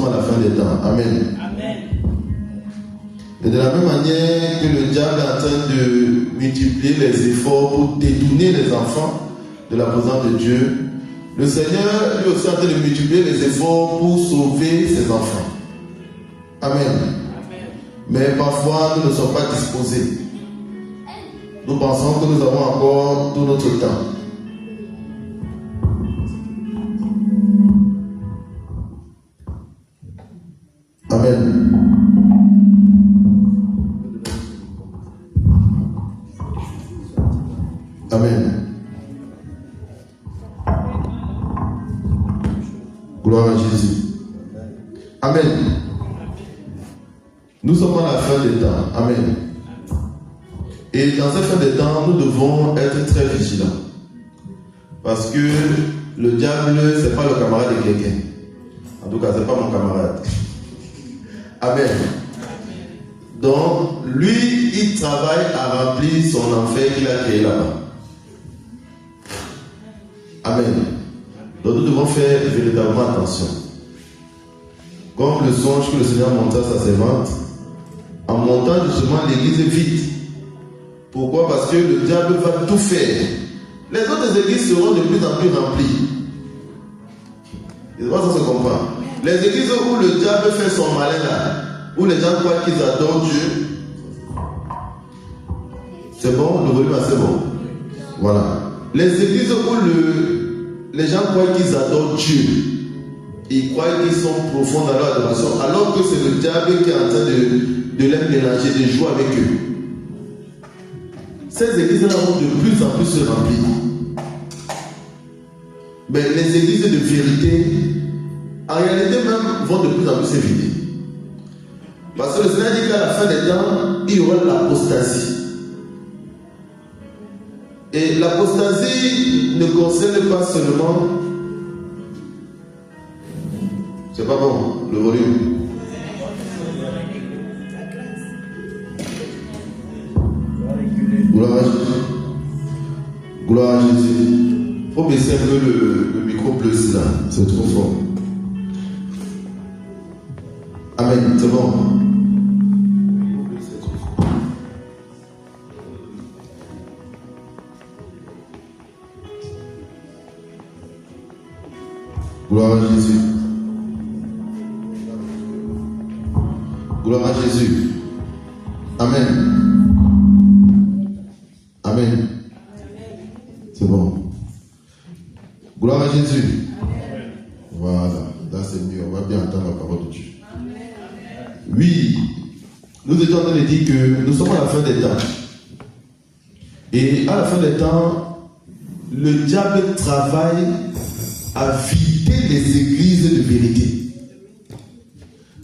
sommes à la fin des temps. Amen. Amen. Et de la même manière que le diable est en train de multiplier les efforts pour détourner les enfants de la présence de Dieu, le Seigneur lui aussi est en train de multiplier les efforts pour sauver ses enfants. Amen. Amen. Mais parfois, nous ne sommes pas disposés. Nous pensons que nous avons encore tout notre temps. Amen. Amen. Gloire à Jésus. Amen. Nous sommes à la fin des temps. Amen. Et dans cette fin des temps, nous devons être très vigilants. Parce que le diable, ce n'est pas le camarade de quelqu'un. En tout cas, ce n'est pas mon camarade. Amen. Donc, lui, il travaille à remplir son enfer qu'il a créé là-bas. Amen. Donc, nous devons faire véritablement attention. Comme le songe que le Seigneur montra à sa servante, en montant justement l'église vite. Pourquoi? Parce que le diable va tout faire. Les autres églises seront de plus en plus remplies. Et ça se comprend. Les églises où le diable fait son malin là, où les gens croient qu'ils adorent Dieu, c'est bon, le volume c'est bon. Voilà. Les églises où les gens croient qu'ils adorent Dieu, ils croient qu'ils sont profonds dans leur adoration, alors que c'est le diable qui est en train de les mélanger, de jouer avec eux. Ces églises-là vont de plus en plus se remplir. Mais les églises de vérité, en réalité même, vont de plus en plus se vider. Parce que le Seigneur dit qu'à la fin des temps, il y aura l'apostasie. Et l'apostasie ne concerne pas seulement... C'est pas bon, le volume. Gloire à Jésus. Gloire à Jésus. Il faut baisser un peu le micro plus là. C'est trop fort. Amen. C'est bon. Gloire à Jésus. Gloire à Jésus. Amen. Amen. C'est bon. Gloire à Jésus. Amen. Voilà. Là c'est mieux. On va bien entendre la parole de Dieu. Amen. Oui. Nous étions en train de dire que nous sommes à la fin des temps. Et à la fin des temps, le diable travaille à vider les églises de vérité.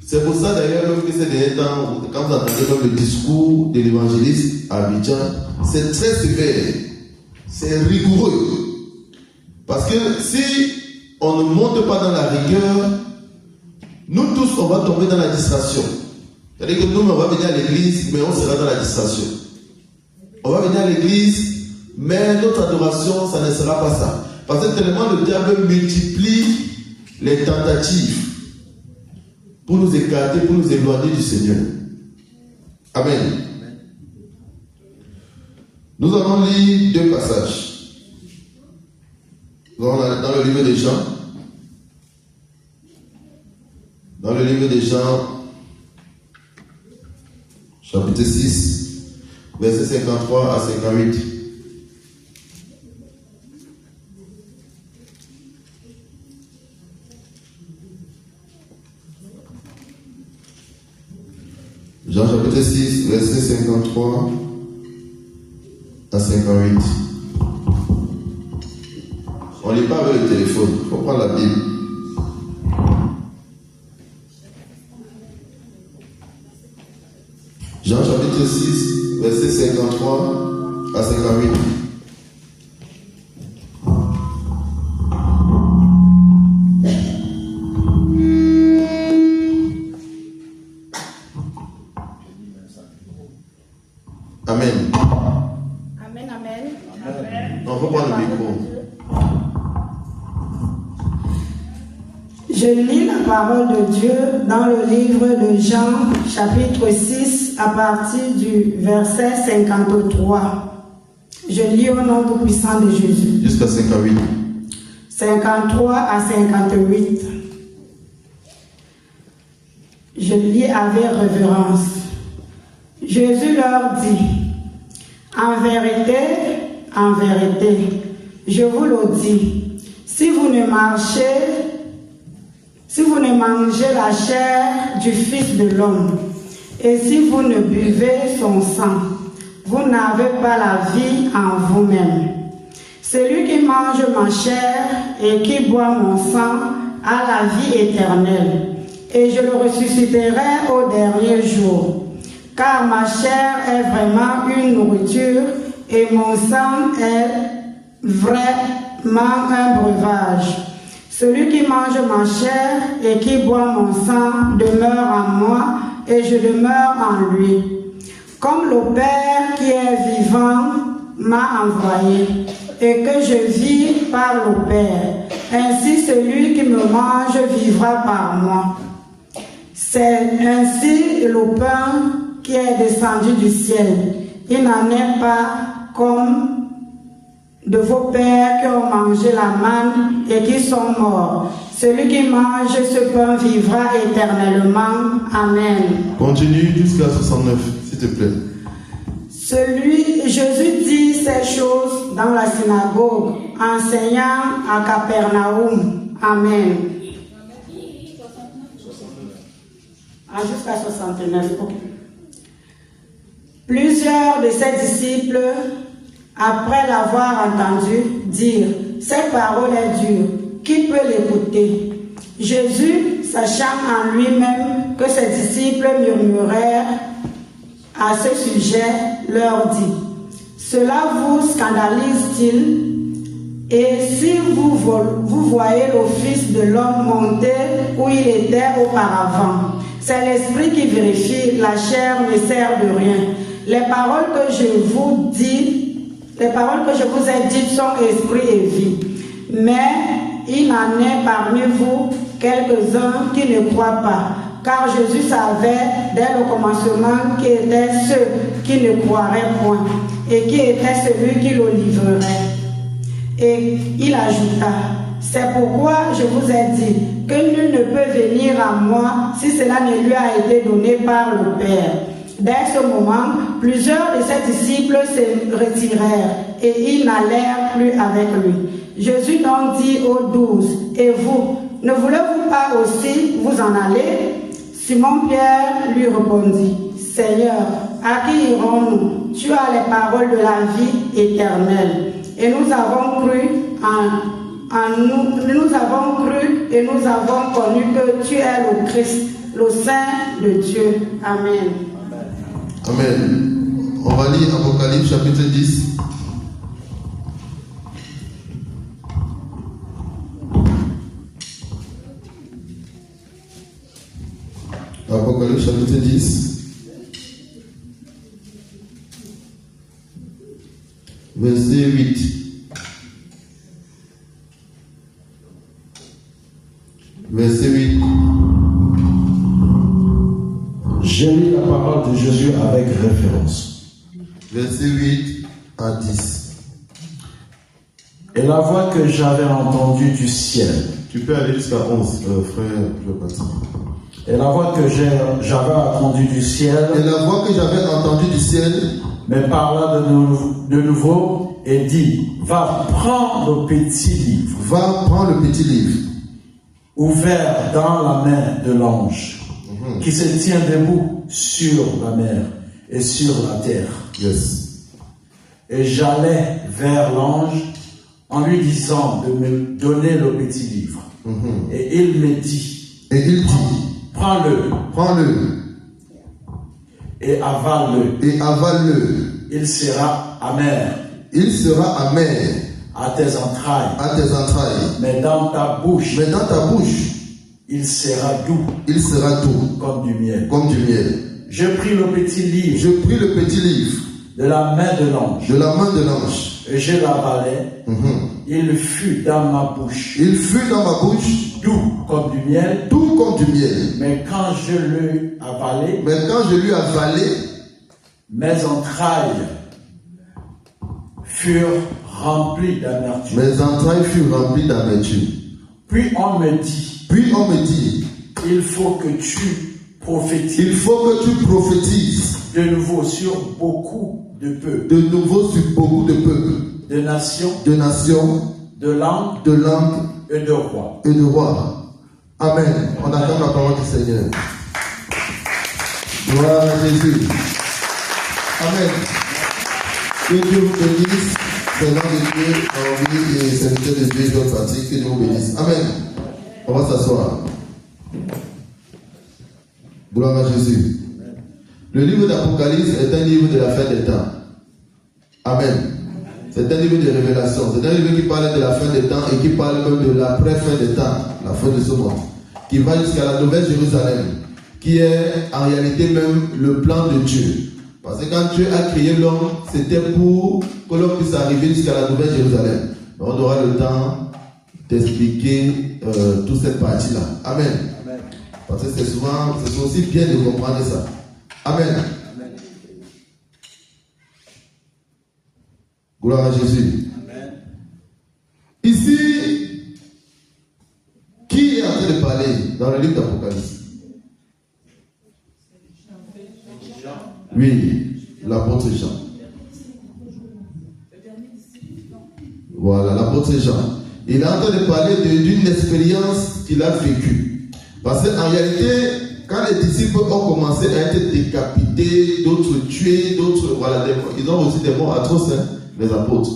C'est pour ça d'ailleurs que ces derniers temps, quand vous entendez le discours de l'évangéliste à Abidjan, c'est très sévère, c'est rigoureux. Parce que si on ne monte pas dans la rigueur, nous tous on va tomber dans la distraction. C'est-à-dire que nous on va venir à l'église, mais on sera dans la distraction. On va venir à l'église, mais notre adoration, ça ne sera pas ça. Parce que tellement le diable multiplie les tentatives pour nous écarter, pour nous éloigner du Seigneur. Amen. Nous allons lire deux passages. Dans le livre des Jean. Dans le livre des Jean, chapitre 6, versets 53 à 58. Jean chapitre 6, verset 53 à 58. On ne lit pas avec le téléphone, il faut prendre la Bible. Jean chapitre 6, verset 53 à 58. Amen. Amen, amen. On va prendre le micro. Je lis la parole de Dieu dans le livre de Jean, chapitre 6, à partir du verset 53. Je lis au nom tout-puissant de Jésus. Jusqu'à 58. 53 à 58. Je lis avec révérence. Jésus leur dit, en vérité, je vous le dis, si vous ne mangez la chair du Fils de l'homme, et si vous ne buvez son sang, vous n'avez pas la vie en vous-même. Celui qui mange ma chair et qui boit mon sang a la vie éternelle, et je le ressusciterai au dernier jour. Car ma chair est vraiment une nourriture et mon sang est vraiment un breuvage. Celui qui mange ma chair et qui boit mon sang demeure en moi et je demeure en lui. Comme le Père qui est vivant m'a envoyé et que je vis par le Père, ainsi celui qui me mange vivra par moi. C'est ainsi le pain qui est descendu du ciel. Il n'en est pas comme de vos pères qui ont mangé la manne et qui sont morts. Celui qui mange ce pain vivra éternellement. Amen. Continue jusqu'à 69, s'il te plaît. Jésus dit ces choses dans la synagogue, enseignant à Capernaum. Amen. Jusqu'à 69. Okay. Plusieurs de ses disciples, après l'avoir entendu dire, cette parole est dure, qui peut l'écouter? Jésus, sachant en lui-même que ses disciples murmurèrent à ce sujet, leur dit, cela vous scandalise-t-il? Et si vous voyez le Fils de l'homme monter où il était auparavant, c'est l'esprit qui vérifie, la chair ne sert de rien. Les paroles que je vous ai dites sont esprit et vie. Mais il en est parmi vous quelques-uns qui ne croient pas. Car Jésus savait dès le commencement qui étaient ceux qui ne croiraient point et qui était celui qui le livrerait. Et il ajouta, c'est pourquoi je vous ai dit que nul ne peut venir à moi si cela ne lui a été donné par le Père. Dès ce moment, plusieurs de ses disciples se retirèrent et ils n'allèrent plus avec lui. Jésus donc dit aux 12, et vous, ne voulez-vous pas aussi vous en aller? Simon-Pierre lui répondit, Seigneur, à qui irons-nous? Tu as les paroles de la vie éternelle. Et nous avons cru et nous avons connu que tu es le Christ, le Saint de Dieu. Amen. Amen. On va lire Apocalypse chapitre 10. Apocalypse chapitre 10. Verset 8. Verset 8. J'ai lu la parole de Jésus avec référence. Verset 8 à 10. Et la voix que j'avais entendue du ciel. Tu peux aller jusqu'à 11, frère Jean-Baptiste. Et la voix que j'avais entendue du ciel. Et la voix que j'avais entendue du ciel me parla de nouveau et dit, va prendre le petit livre. Va prendre le petit livre. Ouvert dans la main de l'ange, qui se tient debout sur la mer et sur la terre. Yes. Et j'allais vers l'ange en lui disant de me donner le petit livre. Et il me dit, prends-le. Prends-le. Et avale-le. Il sera amer. Il sera amer. À tes entrailles. À tes entrailles. Mais dans ta bouche. Il sera doux. Il sera doux. Comme du miel. Comme du miel. Je pris le petit livre. De la main de l'ange. Et je l'avalai. Il fut dans ma bouche. Il fut dans ma bouche. Doux comme du miel. Doux comme du miel. Mais quand je l'ai avalé. Mais quand je l'ai avalé. Mes entrailles furent remplies d'amertume. Mes entrailles furent remplies d'amertume. Puis on me dit. Puis on me dit. Il faut que tu prophétises. Il faut que tu prophétises. De nouveau sur beaucoup de peuples. De nouveau sur beaucoup de peuples. De nations. De nations. De langues. De langues. Et de rois. Et de rois. Amen. On attend la parole du Seigneur. Gloire à Jésus. Amen. Que Dieu vous bénisse. Servant de Dieu, envie et serviteur de Dieu, d'autres pratiques. Que Dieu vous bénisse. Amen. On va s'asseoir. Gloire à Jésus. Le livre d'Apocalypse est un livre de la fin des temps. Amen. C'est un livre de révélation. C'est un livre qui parle de la fin des temps et qui parle même de l'après-fin des temps, la fin de ce monde, qui va jusqu'à la Nouvelle Jérusalem, qui est en réalité même le plan de Dieu. Parce que quand Dieu a créé l'homme, c'était pour que l'homme puisse arriver jusqu'à la Nouvelle Jérusalem. On aura le temps d'expliquer toute cette partie-là. Amen. Amen. Parce que c'est aussi bien de comprendre ça. Amen. Amen. Gloire à Jésus. Amen. Ici, qui est en train de parler dans le livre d'Apocalypse? Oui, l'apôtre Jean. Voilà, l'apôtre Jean. Il est en train de parler d'une expérience qu'il a vécue. Parce qu'en réalité, quand les disciples ont commencé à être décapités, d'autres tués, d'autres, voilà, ils ont aussi des morts atroces, hein, les apôtres.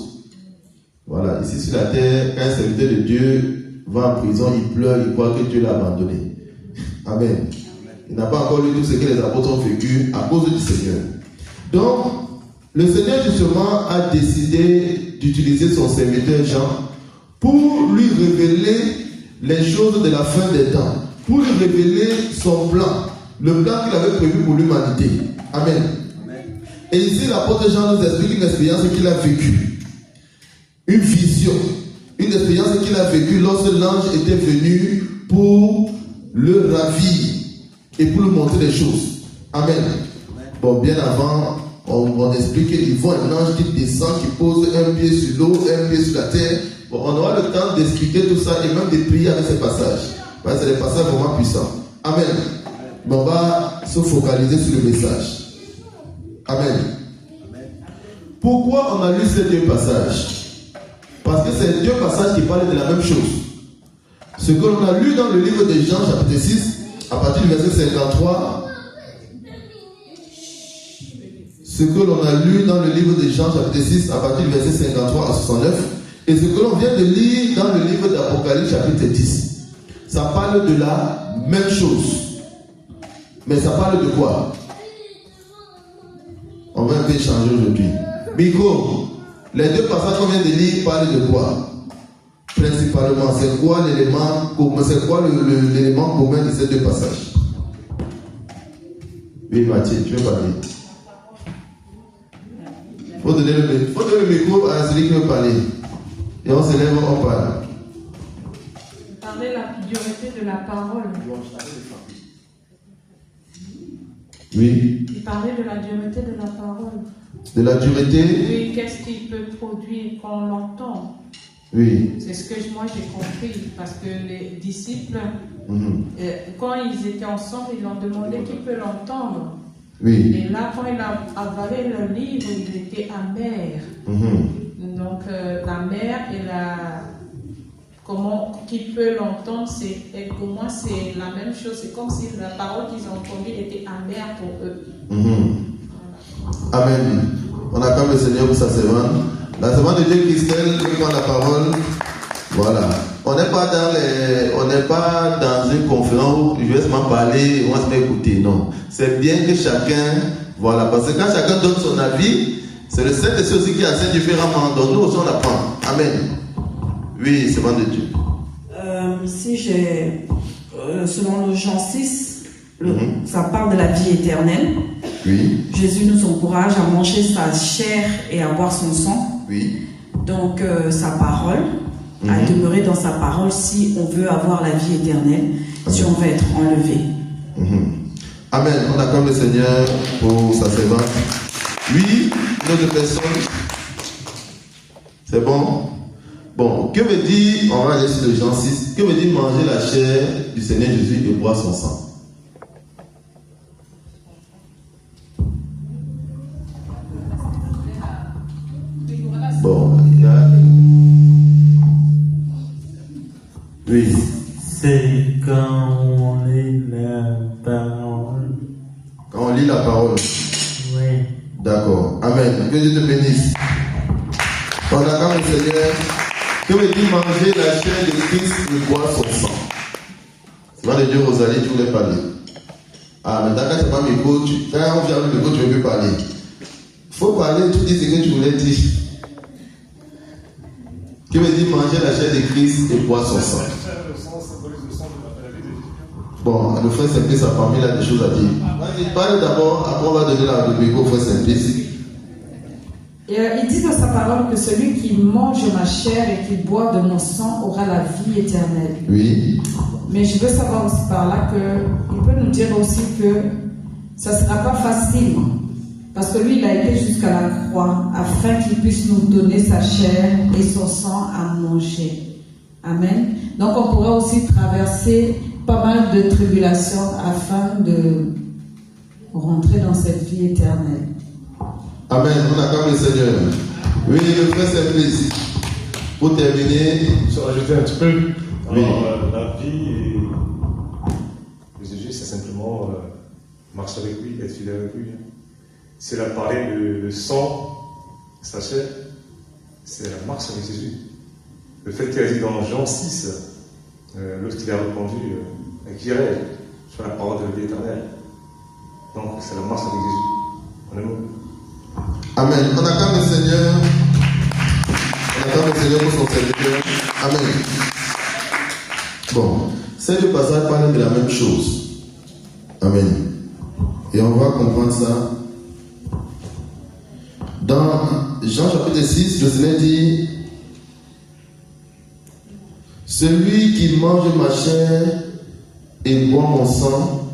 Voilà, ici sur la terre, quand un serviteur de Dieu va en prison, il pleure, il croit que Dieu l'a abandonné. Amen. Il n'a pas encore lu tout ce que les apôtres ont vécu à cause du Seigneur. Donc, le Seigneur justement a décidé d'utiliser son serviteur Jean pour lui révéler les choses de la fin des temps, pour lui révéler son plan, le plan qu'il avait prévu pour l'humanité. Amen. Amen. Et ici, l'apôtre Jean nous explique une expérience qu'il a vécue, une vision, une expérience qu'il a vécue lorsque l'ange était venu pour le ravir et pour lui montrer des choses. Amen. Bon, bien avant, on explique qu'il faut un ange qui descend, qui pose un pied sur l'eau, un pied sur la terre. Bon, on aura le temps d'expliquer tout ça et même de prier avec ces passages. Parce que c'est des passages vraiment puissants. Amen. Mais on va se focaliser sur le message. Amen. Pourquoi on a lu ces deux passages? Parce que c'est deux passages qui parlent de la même chose. Ce que l'on a lu dans le livre de Jean, chapitre 6, à partir du verset 53, ce que l'on a lu dans le livre de Jean, chapitre 6, à partir du verset 53 à 69, et ce que l'on vient de lire dans le livre d'Apocalypse, chapitre 10. Ça parle de la même chose. Mais ça parle de quoi? On va un peu changer aujourd'hui. Miko, les deux passages qu'on vient de lire parlent de quoi? Principalement, c'est quoi l'élément commun, l'élément commun de ces deux passages? Oui, Mathieu, tu veux parler? Il faut donner le micro à celui qui veut parler. Et on se lève, on parle. Parler de la dureté de la parole. Oui. Il parlait de la dureté de la parole. De la dureté? Oui, qu'est-ce qu'il peut produire quand on l'entend? Oui. C'est ce que moi j'ai compris. Parce que les disciples, quand ils étaient ensemble, ils ont demandé qui peut l'entendre. Oui. Et là, quand il a avalé le livre, il était amer. Donc, la mère et la... Comment qui peut l'entendre, pour moi, c'est la même chose. C'est comme si la parole qu'ils ont entendue était amère pour eux. Amen. On acclame le Seigneur pour sa servante. La servante de Dieu Christelle qui prend la parole. Voilà. On n'est pas dans une conférence où je vais seulement parler, on va se faire écouter. Non. C'est bien que chacun, voilà, parce que quand chacun donne son avis, c'est le Saint-Esprit aussi qui enseigne différemment. Donc nous aussi on apprend. Amen. Oui, c'est bon de Dieu. Si j'ai, selon le Jean 6, ça parle de la vie éternelle. Oui. Jésus nous encourage à manger sa chair et à boire son sang. Oui. Donc sa parole. à demeurer dans sa parole si on veut avoir la vie éternelle, si on veut être enlevé. Amen. On acclame le Seigneur pour sa servante. Oui, une autre personne. C'est bon? Bon, que veut dire, on va aller sur le Jean 6, que veut dire manger la chair du Seigneur Jésus et boire son sang? Bon, il y a... Oui. C'est quand on lit la parole. Quand on lit la parole. Oui. D'accord. Amen. Que Dieu te bénisse. On acclame le Seigneur. Que veut dire manger la chair de Christ et boire son sang? C'est pas de Dieu, Rosalie, tu voulais parler. Ah, mais d'accord, c'est pas mes coachs. Quand on vient avec mes coachs, tu ne veux plus parler. Il faut parler, tu dis ce que tu voulais dire. Que veut dire manger la chair de Christ et boire son sang? Bon, le frère Simplice a parmi là des choses à dire. Vas-y, parle d'abord, après on va donner le micro au frère Simplice. Il dit dans sa parole que celui qui mange ma chair et qui boit de mon sang aura la vie éternelle. Oui. Mais je veux savoir aussi par là qu'il peut nous dire aussi que ça ne sera pas facile. Parce que lui, il a été jusqu'à la croix afin qu'il puisse nous donner sa chair et son sang à manger. Amen. Donc on pourrait aussi traverser pas mal de tribulations afin de rentrer dans cette vie éternelle. Amen. On acclame le Seigneur. Oui, le frère Simplice. Pour terminer. Je vais rajouter un petit peu. Oui. Alors, la vie de Jésus, c'est simplement marcher avec lui, être fidèle avec lui. Si elle a parlé de sang, sa chair, c'est la marche avec Jésus. Le fait qu'elle a dit dans Jean 6, lorsqu'il a répondu avec J'irai sur la parole de la vie éternelle. Donc, c'est la marche avec Jésus. En un mot. Amen. On acclame le Seigneur. On acclame le Seigneur pour son serviteur. Amen. Bon, ces deux passages parlent de la même chose. Amen. Et on va comprendre ça. Dans Jean chapitre 6, le Seigneur dit: celui qui mange ma chair et boit mon sang,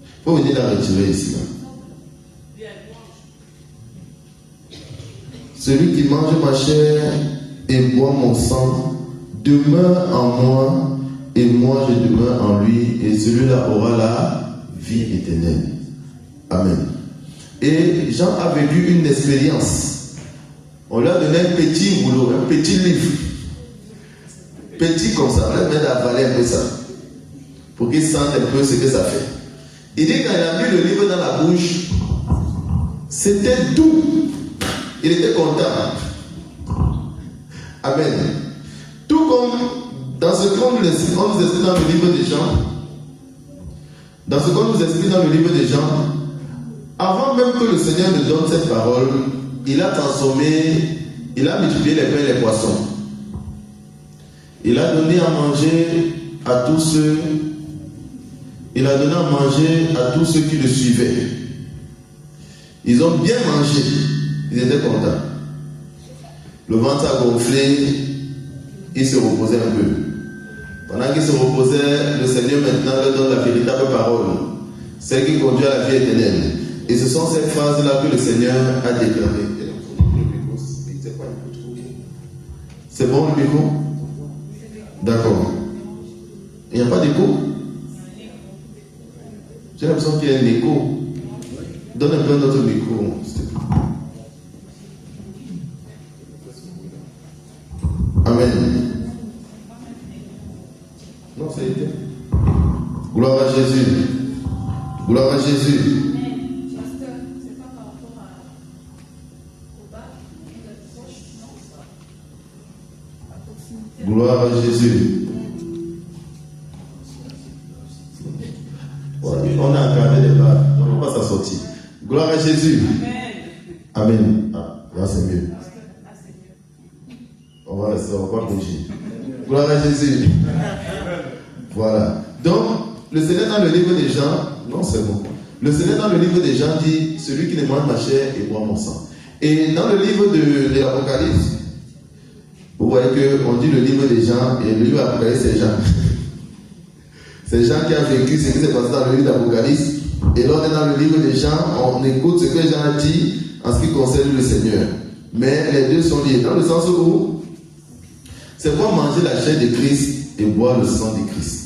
il faut venir la retirer ici. Là. Celui qui mange ma chair et boit mon sang demeure en moi et moi je demeure en lui, et celui-là aura la vie éternelle. Amen. Et Jean a vécu une expérience. On lui a donné un petit boulot, un petit livre. Petit comme ça, on lui a avaler un peu ça. Pour qu'il sente un peu ce que ça fait. Il dit quand il a mis le livre dans la bouche, c'était doux. Il était content. Amen. Tout comme dans ce qu'on nous explique dans le livre des Jean, dans ce qu'on nous explique dans le livre des Jean, avant même que le Seigneur nous donne cette parole, il a transformé, il a multiplié les pains et les poissons. Il a donné à manger à tous ceux, il a donné à manger à tous ceux qui le suivaient. Ils ont bien mangé, ils étaient contents. Le ventre a gonflé, ils se reposaient un peu. Pendant qu'ils se reposaient, le Seigneur maintenant leur donne la véritable parole, celle qui conduit à la vie éternelle. Et ce sont ces phrases-là que le Seigneur a déclarées. C'est bon le micro? D'accord. Il n'y a pas d'écho? J'ai l'impression qu'il y a un écho. Donne un peu notre micro, s'il te plaît. Amen. Non, ça a été. Gloire à Jésus. Gloire à Jésus. Gloire à Jésus. On a encadré les barres. On ne va pas s'en sortir. Gloire à Jésus. Amen. Ah, là c'est mieux. On va rester, on va bouger. Gloire à Jésus. Voilà. Donc, le Seigneur dans le livre des Jean, non c'est bon. Le Seigneur dans le livre des Jean dit: celui qui ne mange ma chair et boit mon sang. Et dans le livre de l'Apocalypse, Vous voyez qu'on dit le livre des gens et le livre après c'est Jean. C'est Jean qui a vécu ce qui s'est passé dans le livre d'Apocalypse. Et lorsqu'on est dans le livre des gens, on écoute ce que Jean a dit en ce qui concerne le Seigneur. Mais les deux sont liés. Dans le sens où c'est pour manger la chair de Christ et boire le sang de Christ.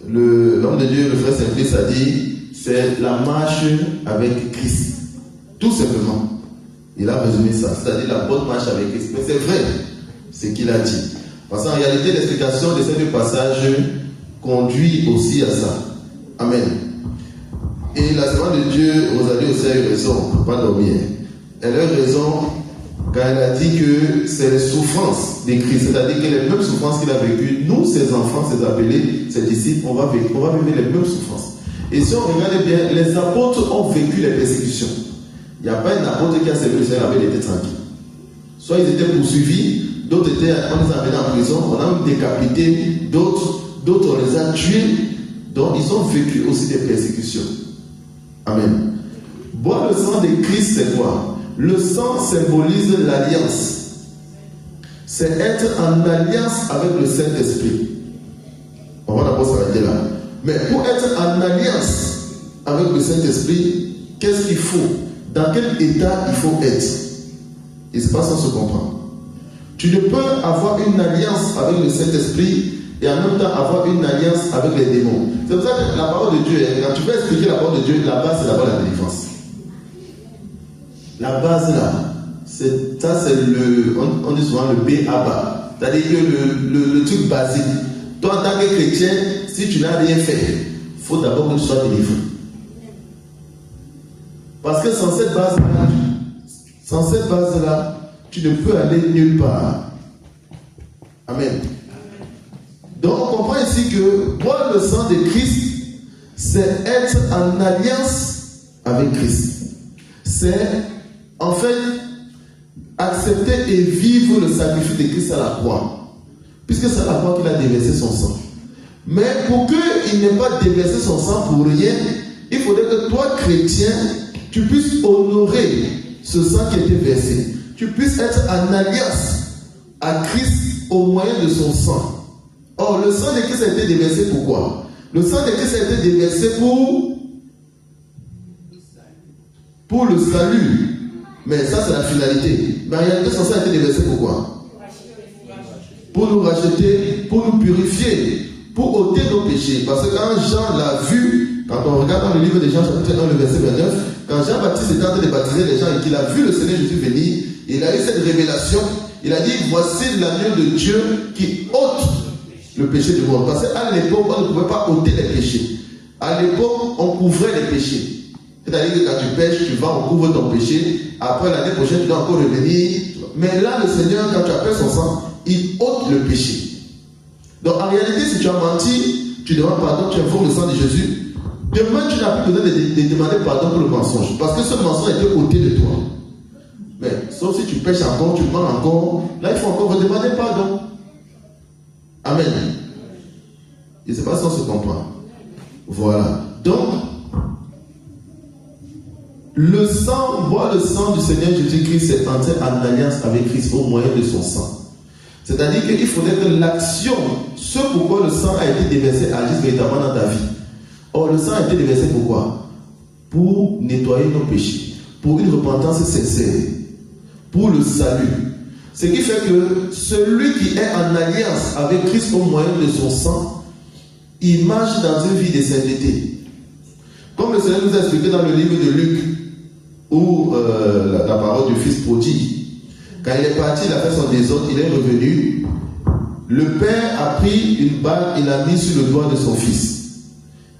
L'homme de Dieu, le frère Saint-Christ a dit, c'est la marche avec Christ. Tout simplement. Il a résumé ça. C'est-à-dire la bonne marche avec Christ. Mais c'est vrai ce qu'il a dit. Parce qu'en réalité, l'explication de ces deux passages conduit aussi à ça. Amen. Et la servante de Dieu, Rosalie aussi a eu raison, on ne peut pas dormir. Elle a eu raison quand elle a dit que c'est les souffrances de Christ, c'est-à-dire que les mêmes souffrances qu'il a vécues, nous, ses enfants, ses appelés, ses disciples, on va vivre les mêmes souffrances. Et si on regarde bien, les apôtres ont vécu les persécutions. Il n'y a pas un apôtre qui a servi le Seigneur avec les têtes tranquilles. Soit ils étaient poursuivis, d'autres on les a amenés en prison, on a même décapité, d'autres on les a tués. Donc ils ont vécu aussi des persécutions. Amen. Boire le sang de Christ, c'est quoi? Le sang symbolise l'alliance. C'est être en alliance avec le Saint-Esprit. On va d'abord s'arrêter là. Mais pour être en alliance avec le Saint-Esprit, qu'est-ce qu'il faut? Dans quel état il faut être? Et c'est pas ça se comprend. Tu ne peux avoir une alliance avec le Saint-Esprit et en même temps avoir une alliance avec les démons. C'est pour ça que la parole de Dieu, quand tu veux expliquer la parole de Dieu, la base c'est d'abord la délivrance. La base là, ça c'est on dit souvent le B.A.B.A. C'est-à-dire que le truc basique. Toi en tant que chrétien, si tu n'as rien fait, il faut d'abord que tu sois délivré. Parce que sans cette base-là, tu ne peux aller nulle part. Amen. Donc on comprend ici que boire le sang de Christ, c'est être en alliance avec Christ. C'est en fait accepter et vivre le sacrifice de Christ à la croix. Puisque c'est à la croix qu'il a déversé son sang. Mais pour qu'il n'ait pas déversé son sang pour rien, il faudrait que toi, chrétien, tu puisses honorer ce sang qui a été versé. Tu puisses être en alliance à Christ au moyen de son sang. Or, le sang de Christ a été déversé pourquoi? Le sang de Christ a été déversé pour le salut. Mais ça, c'est la finalité. Mais en réalité, son sang a été déversé pourquoi? Pour nous racheter, pour nous purifier, pour ôter nos péchés. Parce que quand Jean l'a vu, quand on regarde dans le livre de Jean, chapitre 1, le verset 29, quand Jean-Baptiste était en train de baptiser les gens et qu'il a vu le Seigneur Jésus venir, il a eu cette révélation. Il a dit, voici l'agneau de Dieu qui ôte le péché du monde. Parce qu'à l'époque, on ne pouvait pas ôter les péchés. À l'époque, on couvrait les péchés. C'est-à-dire que quand tu pêches, tu vas, on couvre ton péché. Après l'année prochaine, tu dois encore revenir. Mais là, le Seigneur, quand tu appelles son sang, il ôte le péché. Donc en réalité, si tu as menti, tu demandes pardon, tu invoques le sang de Jésus. Demain, tu n'as plus besoin de demander pardon pour le mensonge. Parce que ce mensonge a été ôté de toi. Mais sauf si tu pêches encore, tu mens encore, là, il faut encore demander pardon. Amen. Et c'est pas ça, on se comprend. Voilà. Donc, le sang, boire le sang du Seigneur Jésus-Christ, c'est entrer en alliance avec Christ au moyen de son sang. C'est-à-dire qu'il faudrait que l'action, ce pourquoi le sang a été déversé, agisse véritablement dans ta vie. Or, le sang a été déversé pourquoi? Pour nettoyer nos péchés, pour une repentance sincère, pour le salut. Ce qui fait que celui qui est en alliance avec Christ au moyen de son sang, il marche dans une vie de sainteté. Comme le Seigneur nous a expliqué dans le livre de Luc, où la parole du fils prodigue, quand il est parti, il a fait son désordre, il est revenu. Le père a pris une bague, il l'a mis sur le doigt de son fils.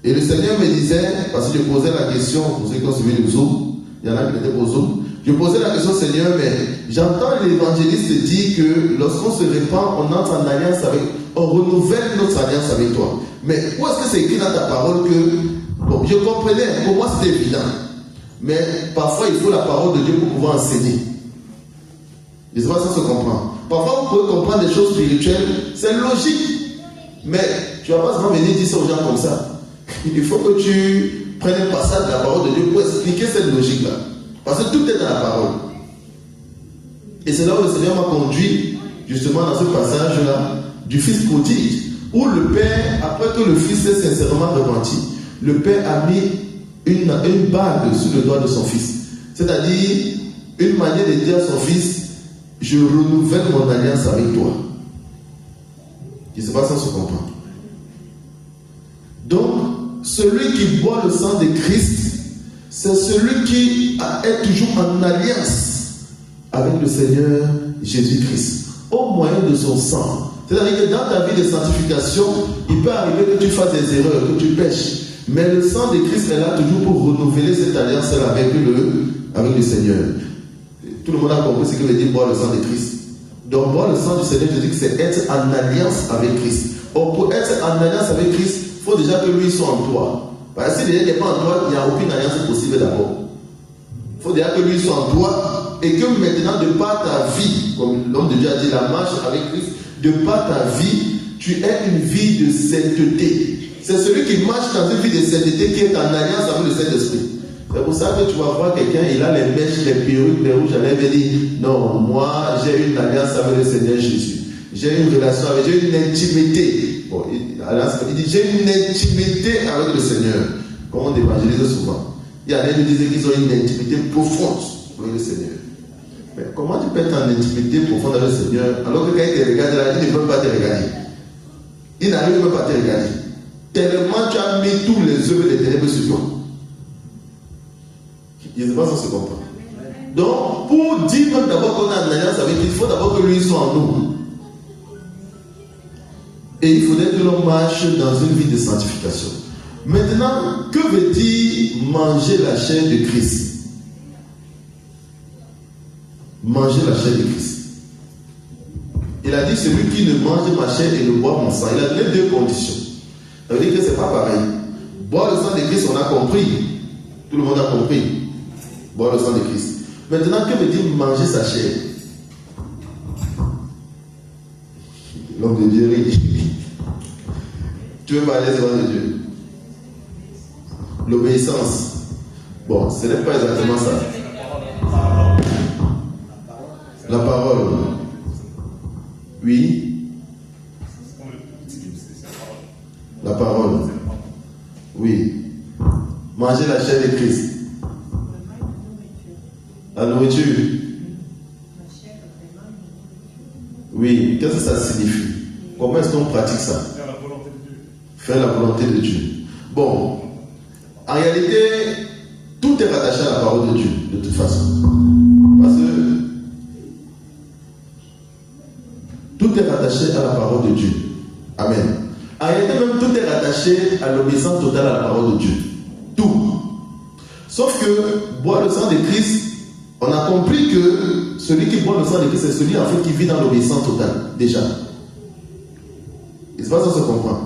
Et le Seigneur me disait, parce que je posais la question, pour ceux qui ont suivi le Zoom, il y en a qui étaient au Zoom, je posais la question, Seigneur, mais j'entends l'évangéliste dire que lorsqu'on se répand, on entre en alliance avec, on renouvelle notre alliance avec toi. Mais où est-ce que c'est écrit dans ta parole que, bon, je comprenais, pour moi c'était évident. Mais parfois il faut la parole de Dieu pour pouvoir enseigner. Et c'est pas ça se comprend. Parfois vous pouvez comprendre des choses spirituelles, c'est logique. Mais tu ne vas pas seulement venir dire ça aux gens comme ça. Il faut que tu prennes un passage de la parole de Dieu pour expliquer cette logique-là. Parce que tout est dans la parole. Et c'est là où le Seigneur m'a conduit justement dans ce passage-là, du fils prodigue, où le père, après que le fils s'est sincèrement repenti, le père a mis une bague sur le doigt de son fils. C'est-à-dire, une manière de dire à son fils, je renouvelle mon alliance avec toi. Je ne sais pas si on se comprend. Donc, celui qui boit le sang de Christ, c'est celui qui est toujours en alliance avec le Seigneur Jésus-Christ, au moyen de son sang. C'est-à-dire que dans ta vie de sanctification, il peut arriver que tu fasses des erreurs, que tu pêches. Mais le sang de Christ est là toujours pour renouveler cette alliance avec le Seigneur. Tout le monde a compris ce que veut dire boire le sang de Christ. Donc boire le sang du Seigneur, je dis que c'est être en alliance avec Christ. Or pour être en alliance avec Christ, il faut déjà que lui soit en toi. Parce que si déjà il n'est pas en toi, il n'y a aucune alliance possible d'abord. Il faut déjà que lui soit en toi et que maintenant de par ta vie, comme l'homme de Dieu a dit, la marche avec Christ, de par ta vie, tu aies une vie de sainteté. C'est celui qui marche dans une vie de sainteté qui est en alliance avec le Saint-Esprit. C'est pour ça que tu vas voir quelqu'un, il a les mèches, les perruques, les rouges à lèvres, et dit non, moi j'ai une alliance avec le Seigneur Jésus. J'ai une relation avec, j'ai une intimité. Bon, il dit j'ai une intimité avec le Seigneur. Comme on évangélise souvent. Il y en a qui disent qu'ils ont une intimité profonde avec le Seigneur. Mais comment tu peux être en intimité profonde avec le Seigneur alors que quand il te regarde là, il ne peut pas te regarder. Il n'arrive même pas à te regarder. Tellement tu as mis tous les œuvres des ténèbres sur toi. Je ne sais pas si on se comprend. Donc, pour dire même d'abord qu'on a une alliance avec lui, il faut d'abord que lui soit en nous. Et il faudrait que l'on marche dans une vie de sanctification. Maintenant, que veut dire manger la chair de Christ? Manger la chair de Christ. Il a dit celui qui ne mange ma chair et ne boit mon sang. Il a donné deux conditions. Ça veut dire que ce n'est pas pareil. Boire le sang de Christ, on a compris. Tout le monde a compris. Boire le sang de Christ. Maintenant, que veut dire manger sa chair? L'homme de Dieu rit. Tu veux parler devant de Dieu? L'obéissance. Bon, ce n'est pas exactement ça. La parole. Oui. La parole. Oui. Manger la chair de Christ. La nourriture. Oui. Qu'est-ce que ça signifie? Comment est-ce qu'on pratique ça? Faire la volonté de Dieu. Faire la volonté de Dieu. Bon. En réalité, tout est rattaché à la parole de Dieu, de toute façon. Parce que tout est rattaché à la parole de Dieu. Amen. En réalité, même tout est rattaché à l'obéissance totale à la parole de Dieu. Tout. Sauf que boire le sang de Christ, on a compris que celui qui boit le sang de Christ, c'est celui en fait qui vit dans l'obéissance totale, déjà. Et c'est pas ça qu'on se comprend.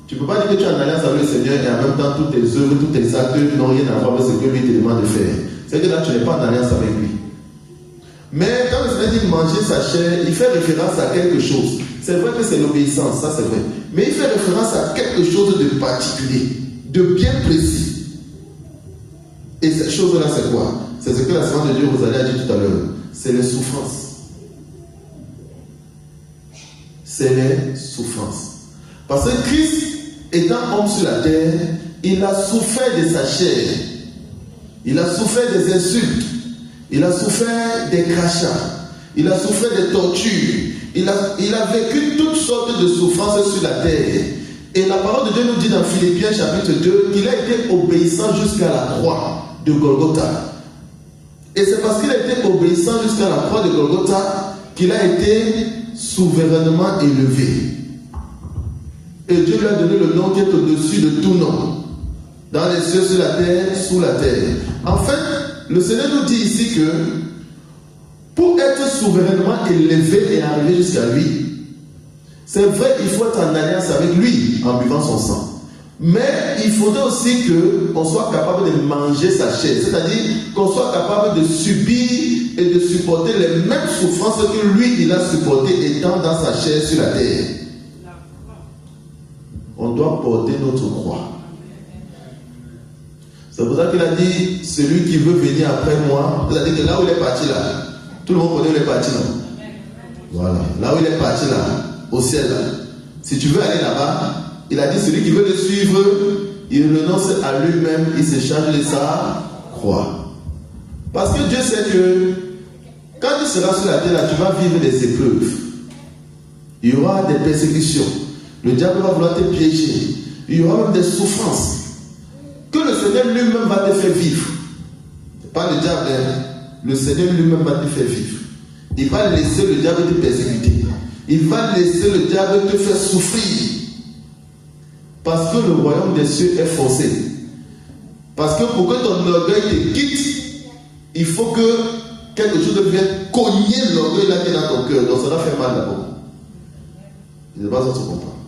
Tu ne peux pas dire que tu es en alliance avec le Seigneur et en même temps toutes tes œuvres, tous tes actes n'ont rien à voir avec ce que lui te demande de faire. C'est que là tu n'es pas en alliance avec lui. Mais quand le Seigneur dit manger sa chair, il fait référence à quelque chose. C'est vrai que c'est l'obéissance, ça c'est vrai. Mais il fait référence à quelque chose de particulier, de bien précis. Et cette chose-là c'est quoi? C'est ce que la Semence de Dieu vous a dit tout à l'heure. C'est les souffrances. C'est les souffrances. Parce que Christ, étant homme sur la terre, il a souffert de sa chair. Il a souffert des insultes. Il a souffert des crachats. Il a souffert des tortures. Il a vécu toutes sortes de souffrances sur la terre. Et la parole de Dieu nous dit dans Philippiens chapitre 2 qu'il a été obéissant jusqu'à la croix de Golgotha. Et c'est parce qu'il a été obéissant jusqu'à la croix de Golgotha qu'il a été souverainement élevé. Et Dieu lui a donné le nom qui est au-dessus de tout nom. Dans les cieux, sur la terre, sous la terre. En fait, le Seigneur nous dit ici que pour être souverainement élevé et arriver jusqu'à lui, c'est vrai qu'il faut être en alliance avec lui en buvant son sang. Mais il faudrait aussi qu'on soit capable de manger sa chair. C'est-à-dire qu'on soit capable de subir et de supporter les mêmes souffrances que lui, il a supportées étant dans sa chair sur la terre. On doit porter notre croix. C'est pour ça qu'il a dit, celui qui veut venir après moi, c'est-à-dire que là où il est parti là, tout le monde connaît où il est parti là. Voilà. Là où il est parti, là, au ciel, là. Si tu veux aller là-bas, il a dit celui qui veut le suivre, il renonce à lui-même, il se charge de sa croix. Parce que Dieu sait que quand tu seras sur la terre, là, tu vas vivre des épreuves. Il y aura des persécutions. Le diable va vouloir te piéger. Il y aura même des souffrances que le Seigneur lui-même va te faire vivre. Pas le diable, hein. Le Seigneur lui-même va te faire vivre. Il va laisser le diable te persécuter. Il va laisser le diable te faire souffrir. Parce que le royaume des cieux est forcé. Parce que pour que ton orgueil te quitte, il faut que quelque chose vienne cogner l'orgueil là qui est dans ton cœur. Donc ça doit faire mal d'abord. Je ne sais pas si tu comprends.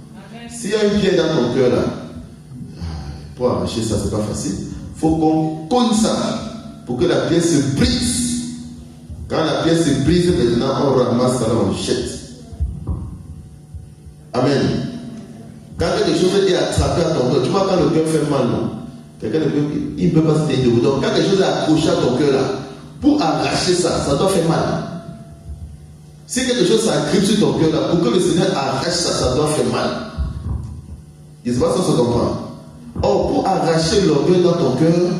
S'il y a une pierre dans ton cœur là, pour arracher ça, c'est pas facile. Il faut qu'on cogne ça pour que la pierre se brise. Quand la pierre se brise, maintenant on ramasse ça là, on jette. Amen. Quand quelque chose est attrapé à ton cœur, tu vois quand le cœur fait mal, non? Quelqu'un il ne peut pas se tenir debout. Donc quand quelque chose est accroché à ton cœur là, pour arracher ça, ça doit faire mal. Si quelque chose s'agrippe sur ton cœur là, pour que le Seigneur arrache ça, ça doit faire mal. Il ne sait pas si on se comprend. Or, pour arracher l'orgueil dans ton cœur,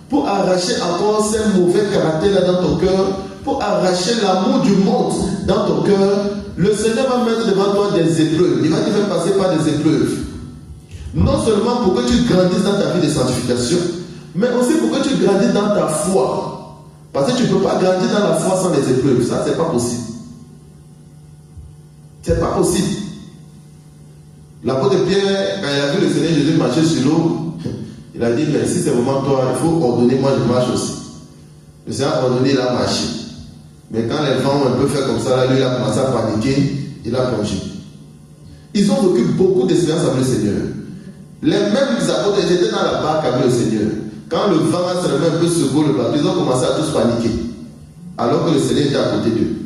pour arracher encore ces mauvais caractères là dans ton cœur, pour arracher l'amour du monde dans ton cœur, le Seigneur va mettre devant toi des épreuves. Il va te faire passer par des épreuves. Non seulement pour que tu grandisses dans ta vie de sanctification, mais aussi pour que tu grandisses dans ta foi. Parce que tu ne peux pas grandir dans la foi sans les épreuves. Ça, c'est pas possible. C'est pas possible. L'apôtre Pierre, quand il a vu le Seigneur Jésus marcher sur l'eau, il a dit, mais si c'est vraiment toi, il faut ordonner, moi je marche aussi. Le Seigneur a ordonné, il a marché. Mais quand les vents ont un peu fait comme ça, là, lui il a commencé à paniquer, il a plongé. Ils ont vécu beaucoup d'expériences avec le Seigneur. Les mêmes apôtres, ils étaient dans la barque avec le Seigneur. Quand le vent a seulement un peu secoué le bateau, ils ont commencé à tous paniquer. Alors que le Seigneur était à côté d'eux.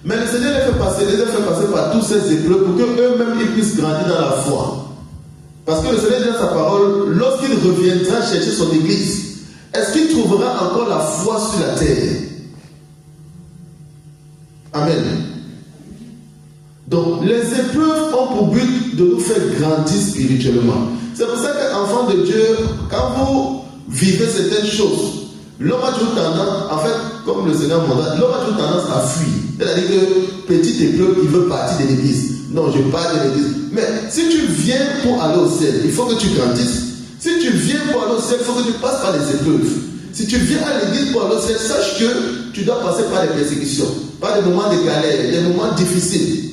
Mais le Seigneur les a fait passer par toutes ces épreuves pour qu'eux-mêmes ils puissent grandir dans la foi. Parce que le Seigneur dit dans sa parole, lorsqu'il reviendra chercher son église, est-ce qu'il trouvera encore la foi sur la terre? Amen. Donc, les épreuves ont pour but de nous faire grandir spirituellement. C'est pour ça qu'enfant de Dieu, quand vous vivez certaines choses, l'homme a toujours tendance, en fait, comme le Seigneur m'a dit, l'homme a toujours tendance à fuir. C'est-à-dire que petite épreuve, il veut partir de l'église. Non, je pars de l'église. Mais si tu viens pour aller au ciel, il faut que tu grandisses. Si tu viens pour aller au ciel, il faut que tu passes par les épreuves. Si tu viens à l'église pour aller au ciel, sache que tu dois passer par des persécutions, par des moments de galère, des moments difficiles.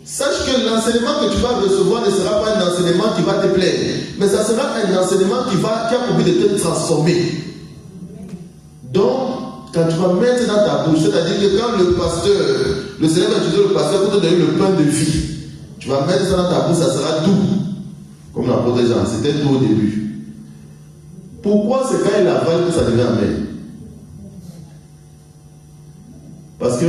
Sache que l'enseignement que tu vas recevoir ne sera pas un enseignement qui va te plaire, mais ça sera un enseignement qui a pour but de te transformer. Donc, quand tu vas mettre dans ta bouche, c'est-à-dire que quand le pasteur, le Seigneur va utiliser le pasteur pour te donner le pain de vie, tu vas mettre ça dans ta bouche, ça sera doux. Comme l'apôtre Jean, c'était doux au début. Pourquoi c'est quand il avale que ça devient amer? Parce que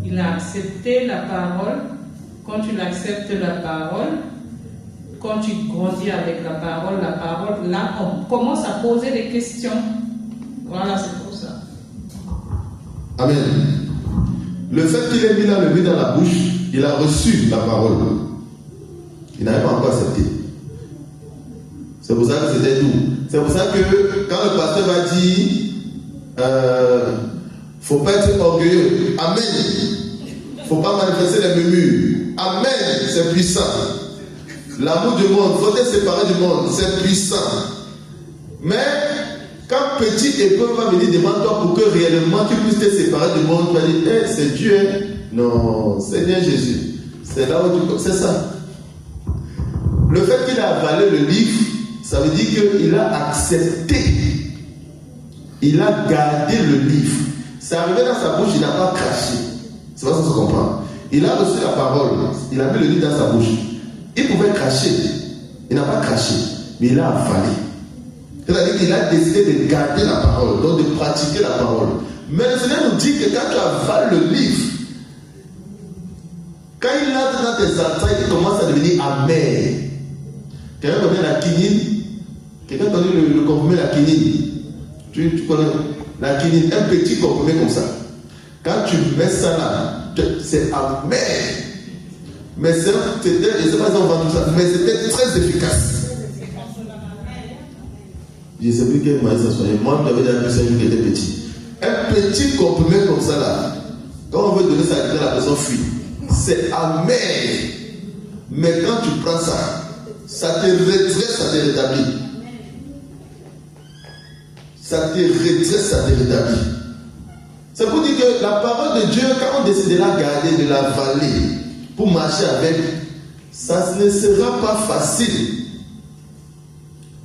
il a accepté la parole. Quand tu acceptes la parole, quand tu grandis avec la parole, là, on commence à poser des questions. Voilà, c'est pour ça. Amen. Le fait qu'il ait mis là le but dans la bouche, il a reçu la parole. Il n'avait pas encore accepté. C'est pour ça que c'était doux. C'est pour ça que quand le pasteur va dire, faut pas être orgueilleux. Amen. Faut pas manifester les murmures. Amen. C'est puissant. L'amour du monde, faut être séparé du monde. C'est puissant. Mais quand petit épreuve va venir devant toi pour que réellement tu puisses te séparer du monde, tu vas dire, hey, c'est Dieu. Non, c'est bien Jésus. C'est là où tu... C'est ça. Le fait qu'il a avalé le livre, ça veut dire qu'il a accepté. Il a gardé le livre. C'est arrivé dans sa bouche, il n'a pas craché. C'est pas ça que je comprends. Il a reçu la parole, il a mis le livre dans sa bouche. Il pouvait cracher. Il n'a pas craché, mais il a avalé. C'est-à-dire qu'il a décidé de garder la parole, donc de pratiquer la parole. Mais le Seigneur nous dit que quand tu avales le livre, quand il entre dans tes entrailles, il commence à devenir amer. Quelqu'un connaît la quinine? Quelqu'un connaît le comprimé la quinine? Tu connais la quinine, un petit comprimé comme ça. Quand tu mets ça là, c'est amer. Mais c'était, je ne sais pas si on vend tout ça, mais c'était très efficace. Je ne sais plus quel maïs ça soit. Moi, j'avais déjà vu ça qui était petit. Un petit comprimé comme ça là, quand on veut donner ça à quelqu'un, la personne fuit. C'est amer. Mais quand tu prends ça, ça te redresse, ça te rétablit. Ça te redresse, ça te rétablit. C'est pour dire que la parole de Dieu, quand on décide de la garder, de la avaler, pour marcher avec, ça ne sera pas facile.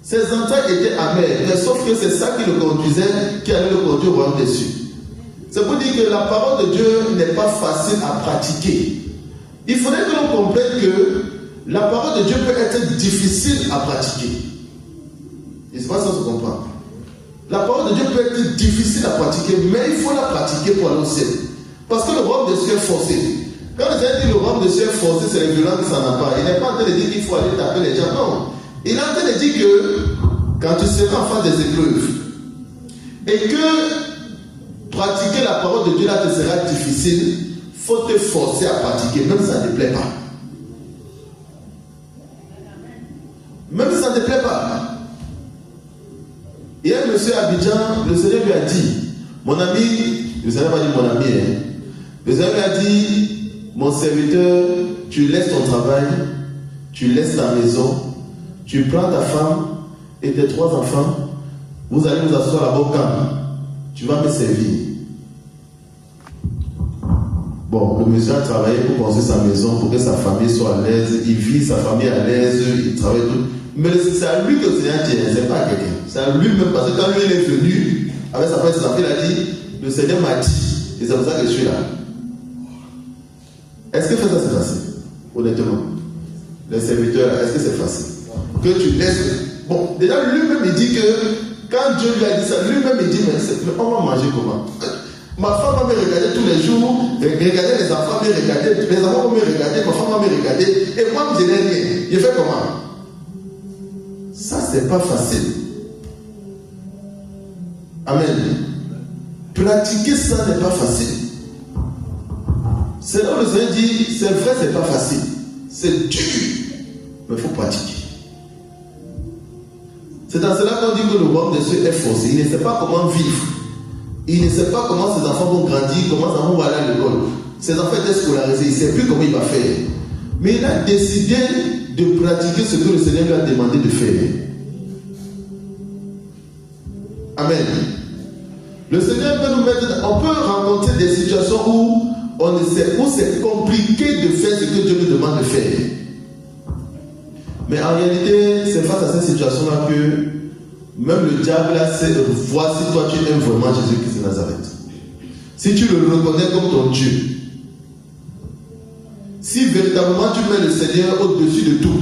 Ses entrailles étaient amères, mais sauf que c'est ça qui le conduisait, qui allait le conduire au royaume des cieux. C'est pour dire que la parole de Dieu n'est pas facile à pratiquer. Il faudrait que l'on comprenne que la parole de Dieu peut être difficile à pratiquer. Et c'est pas ça que je comprends. La parole de Dieu peut être difficile à pratiquer, mais il faut la pratiquer pour aller au ciel. Parce que le royaume des cieux est forcé. Quand les gens disent le royaume des cieux est forcé, c'est les violents qui s'en emparent. Il n'est pas en train de dire qu'il faut aller taper les gens. Non. Il est en train de dire que quand tu seras en face des épreuves et que pratiquer la parole de Dieu là te sera difficile, il faut te forcer à pratiquer, même si ça ne te plaît pas. Même si ça ne te plaît pas. Il y a un monsieur à Abidjan, le Seigneur lui a dit, mon ami, le Seigneur m'a dit mon ami, hein, le Seigneur lui a dit, mon serviteur, tu laisses ton travail, tu laisses ta maison, tu prends ta femme et tes 3 enfants, vous allez vous asseoir là-bas au camp, tu vas me servir. Bon, le monsieur a travaillé pour construire sa maison, pour que sa famille soit à l'aise, il vit sa famille à l'aise, il travaille tout. Mais c'est à lui que le Seigneur dit, c'est pas à quelqu'un. C'est à lui-même, parce que quand lui il est venu, avec sa femme et ses enfants, il a dit, le Seigneur m'a dit, et c'est pour ça que je suis là. Est-ce que faire ça c'est facile? Honnêtement. Les serviteurs, est-ce que c'est facile? Que tu laisses. Bon, déjà lui-même il dit que, quand Dieu lui a dit ça, lui-même il dit, mais on va manger comment? Ma femme va me regarder tous les jours, regarder les enfants, me regarder, les enfants vont me regarder, ma femme va me regarder, et moi je n'ai rien. Je fais comment? Ça, c'est pas facile. Amen. Pratiquer ça n'est pas facile. C'est là où le Seigneur dit, c'est vrai, c'est pas facile. C'est dur, mais il faut pratiquer. C'est dans cela qu'on dit que le royaume des cieux est forcé. Il ne sait pas comment vivre. Il ne sait pas comment ses enfants vont grandir, comment ses enfants vont aller à l'école. Ses enfants étaient scolarisés, il ne sait plus comment il va faire. Mais il a décidé de pratiquer ce que le Seigneur lui a demandé de faire. Amen. Le Seigneur peut nous mettre, on peut rencontrer des situations où on ne sait, où c'est compliqué de faire ce que Dieu nous demande de faire. Mais en réalité, c'est face à cette situation-là que même le diable là sait, voici toi tu aimes vraiment Jésus-Christ de Nazareth. Si tu le reconnais comme ton Dieu, si véritablement tu mets le Seigneur au-dessus de tout,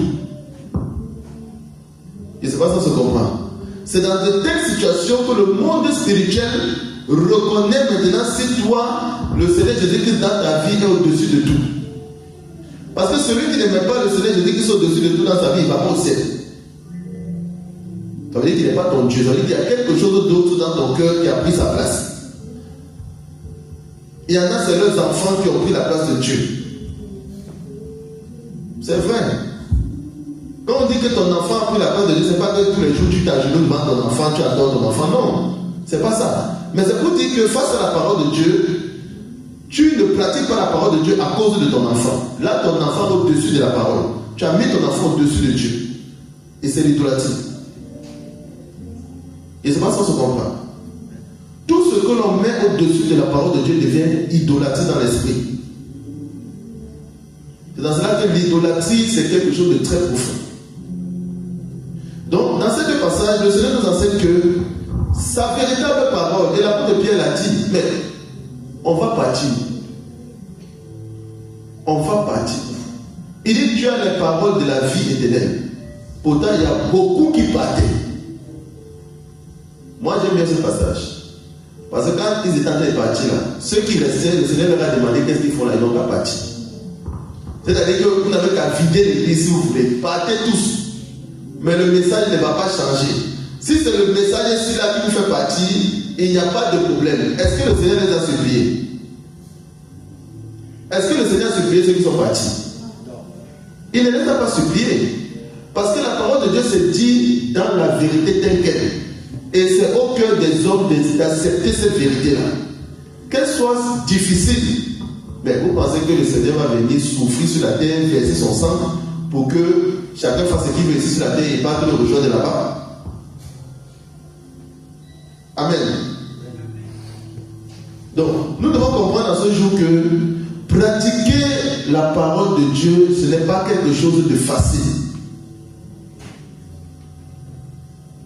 et c'est pas ça se comprend. C'est dans de telles situations que le monde spirituel reconnaît maintenant si toi, le Seigneur Jésus-Christ dans ta vie est au-dessus de tout. Parce que celui qui n'aime pas le Seigneur Jésus-Christ au-dessus de tout dans sa vie, il ne va pas au ciel. Ça veut dire qu'il n'est pas ton Dieu. Ça veut dire qu'il y a quelque chose d'autre dans ton cœur qui a pris sa place. Il y en a, c'est leurs enfants qui ont pris la place de Dieu. C'est vrai. Quand on dit que ton enfant a pris la place de Dieu, ce n'est pas que tous les jours tu t'agenouilles devant ton enfant, tu adores ton enfant. Non, c'est pas ça. Mais c'est pour dire que face à la parole de Dieu, tu ne pratiques pas la parole de Dieu à cause de ton enfant. Là, ton enfant est au-dessus de la parole. Tu as mis ton enfant au-dessus de Dieu. Et c'est l'idolâtrie. Et c'est pas ça qu'on se comprend. Tout ce que l'on met au-dessus de la parole de Dieu devient idolâtrie dans l'esprit. C'est dans cela que l'idolâtrie, c'est quelque chose de très profond. Donc, dans ces deux passages, le Seigneur nous enseigne que sa véritable parole, et l'apôtre Pierre l'a dit, mais on va partir. On va partir. Il dit, tu as les paroles de la vie éternelle. Pourtant, il y a beaucoup qui partaient. Moi, j'aime bien ce passage. Parce que quand ils étaient en train de partir là, ceux qui restaient, le Seigneur leur a demandé qu'est-ce qu'ils font là, ils n'ont pas parti. C'est-à-dire que vous n'avez qu'à vider l'église si vous voulez. Partez tous. Mais le message ne va pas changer. Si c'est le message ici là qui vous fait partie, il n'y a pas de problème. Est-ce que le Seigneur les a suppliés? Est-ce que le Seigneur a supplié ceux qui sont partis? Il ne les a pas suppliés. Parce que la parole de Dieu se dit dans la vérité telle qu'elle. Et c'est au cœur des hommes d'accepter cette vérité-là. Qu'elle soit difficile, mais vous pensez que le Seigneur va venir souffrir sur la terre, verser son sang pour que chacun fasse ce qu'il veut ici sur la terre et pas le rejoindre là-bas? Amen. Donc, nous devons comprendre en ce jour que pratiquer la parole de Dieu, ce n'est pas quelque chose de facile.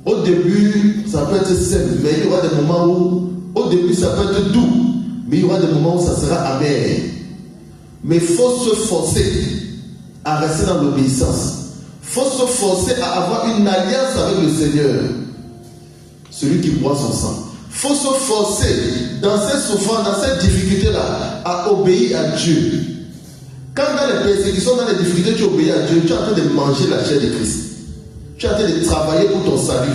Au début, ça peut être simple, mais il y aura des moments où, au début, ça peut être doux, mais il y aura des moments où ça sera amer. Mais il faut se forcer à rester dans l'obéissance. Il faut se forcer à avoir une alliance avec le Seigneur, celui qui boit son sang. Il faut se forcer dans ces souffrances, dans cette difficulté-là, à obéir à Dieu. Quand dans les persécutions, dans les difficultés, tu obéis à Dieu, tu es en train de manger la chair de Christ. Tu es en train de travailler pour ton salut.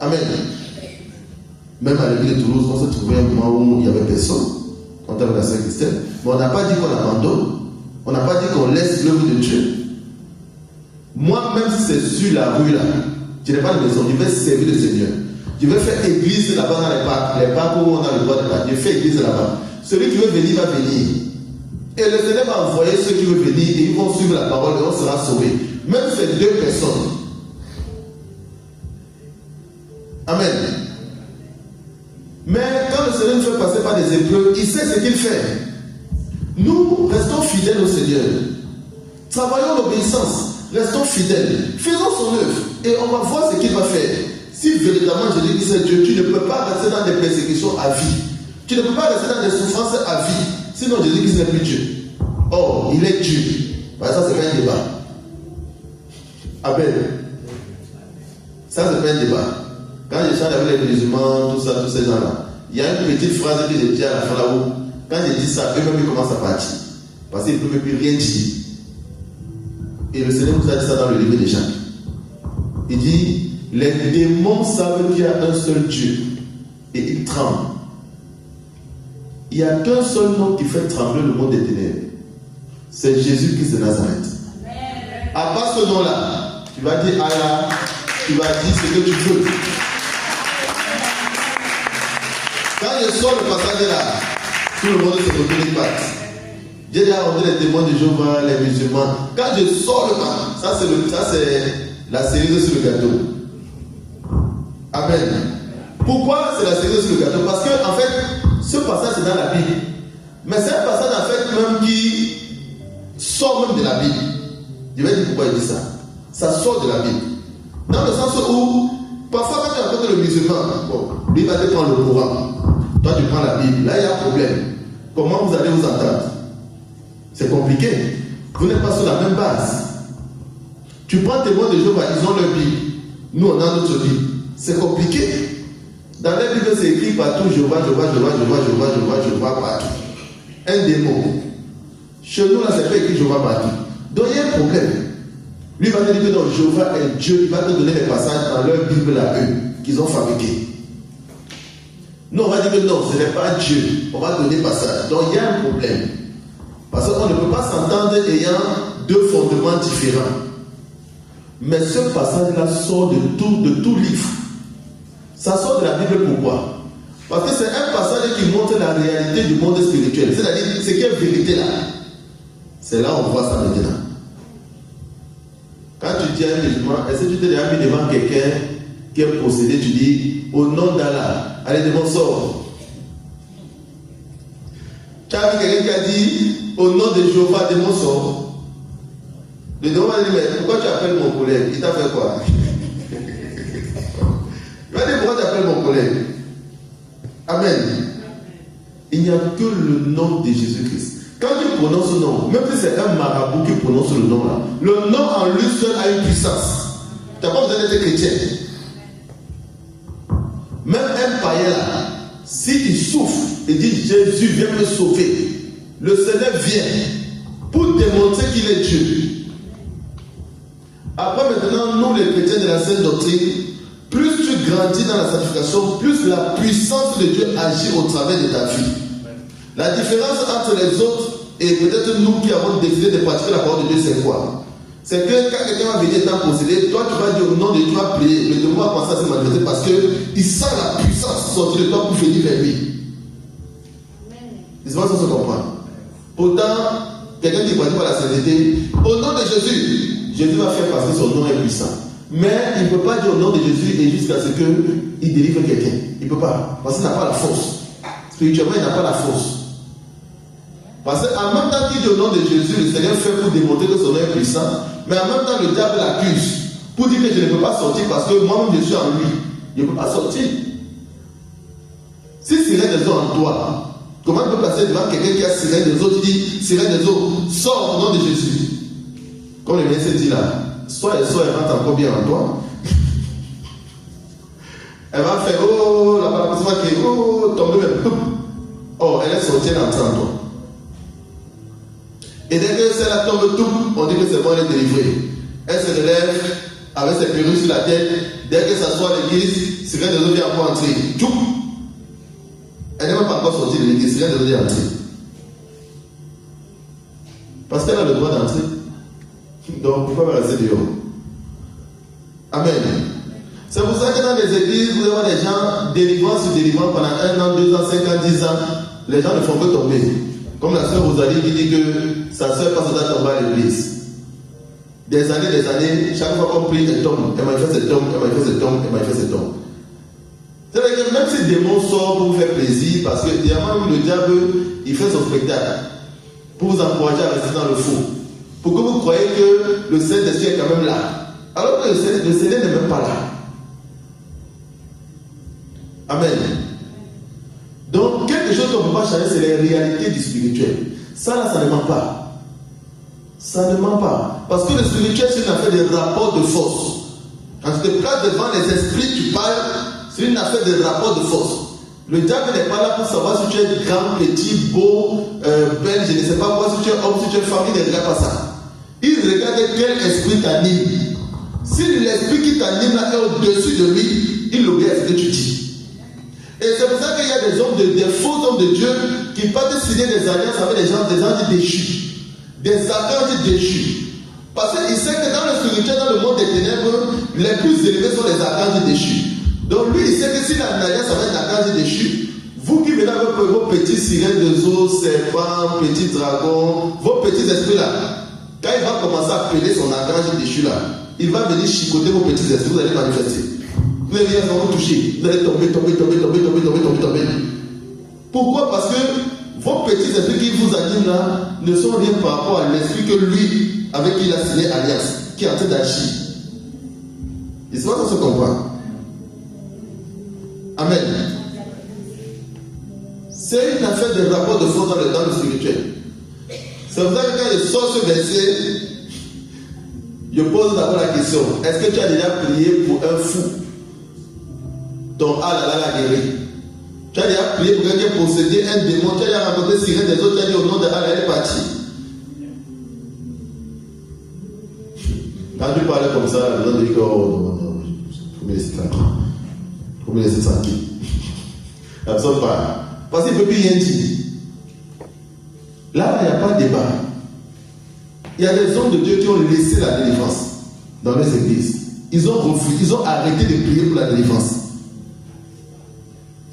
Amen. Même à l'église de Toulouse, on s'est trouvé un moment où il n'y avait personne. On était avec la sœur Christelle. Mais on n'a pas dit qu'on abandonne. On n'a pas dit qu'on laisse l'œuvre de Dieu. Moi, même si c'est sur la rue là, je n'ai pas de maison, je vais servir le Seigneur. Je vais faire église là-bas dans les parcs où on a le droit de partir. Je fais église là-bas. Celui qui veut venir va venir. Et le Seigneur va envoyer ceux qui veulent venir et ils vont suivre la parole et on sera sauvés. Même si c'est 2 personnes. Amen. Mais quand le Seigneur nous fait passer par des épreuves, il sait ce qu'il fait. Nous restons fidèles au Seigneur. Travaillons l'obéissance. Restons fidèles. Faisons son œuvre. Et on va voir ce qu'il va faire. Si véritablement Jésus dit c'est Dieu, tu ne peux pas rester dans des persécutions à vie. Tu ne peux pas rester dans des souffrances à vie. Sinon Jésus Christ n'est plus Dieu. Or, il est Dieu. Ça, c'est pas un débat. Amen. Ça, c'est pas un débat. Quand je chante avec les musulmans, tout ça, tous ces gens-là, il y a une petite phrase que j'ai dit à la fin là-haut. Quand je dis ça, eux-mêmes ils commencent à partir. Parce qu'ils ne peuvent plus rien dire. Et le Seigneur nous a dit ça dans le livre de Jacques. Il dit, les démons savent qu'il y a un seul Dieu. Et ils tremblent. Il n'y a qu'un seul nom qui fait trembler le monde des ténèbres. C'est Jésus-Christ de Nazareth. À part ce nom-là, tu vas dire Allah, tu vas dire ce que tu veux. Quand je sors le passage là, tout le monde se retrouve les pattes. J'ai déjà rencontré les témoins de Jéhovah, les musulmans. Quand je sors le passage, ça c'est la cerise sur le gâteau. Amen. Pourquoi c'est la cerise sur le gâteau? Parce que en fait, ce passage c'est dans la Bible. Mais c'est un passage en fait même qui sort même de la Bible. Je vais dire pourquoi il dit ça. Ça sort de la Bible. Dans le sens où, parfois quand tu rencontres le musulman, bon, lui va te prendre le Coran. Toi tu prends la Bible. Là il y a un problème. Comment vous allez vous entendre? C'est compliqué. Vous n'êtes pas sur la même base. Tu prends témoins de Jéhovah, ils ont leur Bible. Nous on a notre Bible. C'est compliqué. Dans la Bible c'est écrit partout Jéhovah, Jéhovah, Jéhovah, Jéhovah, Jéhovah, Jéhovah, Jéhovah, partout. Un démon. Chez nous là c'est pas écrit Jéhovah partout. Donc il y a un problème. Lui va te dire que non, Jéhovah est Dieu, il va te donner les passages dans leur Bible là, eux, qu'ils ont fabriqués. Nous on va dire que non, ce n'est pas Dieu. On va donner passages. Donc il y a un problème. Parce qu'on ne peut pas s'entendre ayant 2 fondements différents. Mais ce passage-là sort de tout livre. Ça sort de la Bible pourquoi? Parce que c'est un passage qui montre la réalité du monde spirituel. C'est-à-dire ce qui est vérité là. C'est là où on voit ça maintenant. Quand tu dis à un musulman, est-ce que tu t'es déjà mis devant quelqu'un qui est possédé, tu dis au nom d'Allah, allez devant sort. Tu as vu quelqu'un qui a dit au nom de Jéhovah, démon sort. Le démon va dire, mais pourquoi tu appelles mon collègue? Il t'a fait quoi? Il va dire, pourquoi tu appelles mon collègue? Amen. Il n'y a que le nom de Jésus-Christ. Quand tu prononces ce nom, même si c'est un marabout qui prononce le nom là, le nom en lui seul a une puissance. Tu n'as pas besoin d'être chrétien. Même un païen là, s'il souffre et dit Jésus viens me sauver, le Seigneur vient pour démontrer qu'il est Dieu. Après maintenant, nous les chrétiens de la Sainte Doctrine, plus tu grandis dans la sanctification, plus la puissance de Dieu agit au travers de ta vie. La différence entre les autres et peut-être nous qui avons décidé de pratiquer la parole de Dieu, c'est quoi? C'est que quand quelqu'un va venir étant possédé, toi tu vas dire au nom de Dieu, tu vas prier, mais de moi penser à se manifester parce qu'il sent la puissance sortir de toi pour venir vers lui. C'est pas ça se comprendre. Pourtant, quelqu'un qui pratique par la sainteté, au nom de Jésus, Jésus va faire parce que son nom est puissant. Mais il ne peut pas dire au nom de Jésus et jusqu'à ce qu'il délivre quelqu'un. Il ne peut pas. Parce qu'il n'a pas la force. Spirituellement, il n'a pas la force. Parce qu'en même temps qu'il dit au nom de Jésus, le Seigneur fait pour démontrer que son nom est puissant. Mais en même temps, le diable l'accuse pour dire que je ne peux pas sortir parce que moi-même je suis en lui. Je ne peux pas sortir. Si sirène des eaux en toi, comment tu peux passer devant quelqu'un qui a sirène des eaux, tu dis sirène des eaux, sors au nom de Jésus. Comme le verset dit là, soit elle rentre encore bien en toi. Elle va faire oh, la personne qui est oh, tomber même. Oh, elle est sortie, elle est entrée en toi. Et dès que celle-là tombe tout, on dit que c'est bon, elle est délivrée. Elle se relève avec ses perruques sur la tête. Dès qu'elle s'assoit à l'église, sirène des eaux vient encore entrer. Tchoup! Elle n'est même pas encore sortie de l'église, sirène des eaux vient entrer. Parce qu'elle a le droit d'entrer. Donc pourquoi me rester dehors? Amen. C'est pour ça que dans les églises, vous avez des gens délivrant sur délivrant pendant 1 an, 2 ans, 5 ans, 10 ans. Les gens ne font que tomber. Comme la sœur Rosalie qui dit que sa sœur passe à tomber à l'église. Des années, chaque fois qu'on prie, elle tombe. Elle manifeste, elle tombe, elle manifeste, elle tombe, elle manifeste, elle tombe. C'est-à-dire que même si le démon sort pour vous faire plaisir, parce que le diable, il fait son spectacle pour vous encourager à rester dans le faux. Pour que vous croyez que le Saint-Esprit est quand même là. Alors que le Seigneur n'est même pas là. Amen. Donc, quelque chose qu'on ne peut pas changer, c'est les réalités du spirituel. Ça, là, ça ne ment pas. Ça ne ment pas. Parce que le spirituel, c'est une affaire de rapport de force. Quand tu te places devant les esprits, tu parles, c'est une affaire de rapport de force. Le diable n'est pas là pour savoir si tu es grand, petit, beau, belle, je ne sais pas quoi, si tu es homme, si tu es femme, il ne regarde pas ça. Il regarde quel esprit t'anime. Si l'esprit qui t'anime là est au-dessus de lui, il obéit à ce que tu dis. Et c'est pour ça qu'il y a des faux hommes de Dieu qui partent signer des alliances avec des anges déchus, des archanges déchus. Parce qu'il sait que dans le spirituel, dans le monde des ténèbres, les plus élevés sont les archanges déchus. Donc lui, il sait que s'il a une alliance avec l'archange déchu, vous qui venez avec vos petits sirènes de eau, serpents, petits dragons, vos petits esprits là, quand il va commencer à appeler son archange déchu là, il va venir chicoter vos petits esprits, vous allez manifester. Vous allez vous toucher, vous allez tomber. Pourquoi? Parce que vos petits esprits qui vous animent là ne sont rien par rapport à l'esprit que lui, avec qui il a signé alliance, qui est en train d'agir. Et c'est pas ça se comprend. Amen. C'est une affaire de rapport de force dans le spirituel. C'est pour ça que quand je sors ce verset, je pose d'abord la question: est-ce que tu as déjà prié pour un fou? Ton Allah l'a guéri. Tu as déjà prié pour quelqu'un posséder un démon, tu as déjà rencontré sirène des autres, tu as dit au nom de Allah, elle est partie. Quand tu parlais comme ça, les gens disent oh non, faut me laisser tranquille. Faut me laisser tranquille. La personne parle. Parce qu'il ne peut plus rien dire. Là, il n'y a pas de débat. Il y a des hommes de Dieu qui ont laissé la délivrance dans les églises. Ils ont refusé, ils ont arrêté de prier pour la délivrance.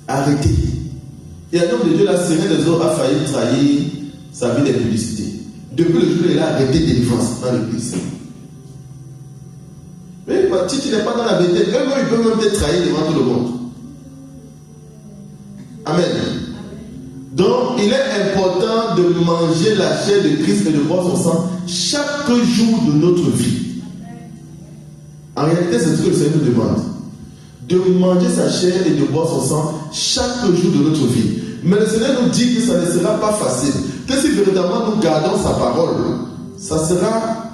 Arrêté. Et un homme de Dieu, la sirène des eaux, a failli trahir sa vie de publicité. Depuis le jour où il a arrêté de délivrance dans l'église. Mais si tu n'es pas dans la vérité, il peut même te trahir devant tout le monde. Amen. Donc, il est important de manger la chair de Christ et de boire son sang chaque jour de notre vie. En réalité, c'est ce que le Seigneur nous demande. De manger sa chair et de boire son sang chaque jour de notre vie. Mais le Seigneur nous dit que ça ne sera pas facile. Que si véritablement nous gardons sa parole, ça sera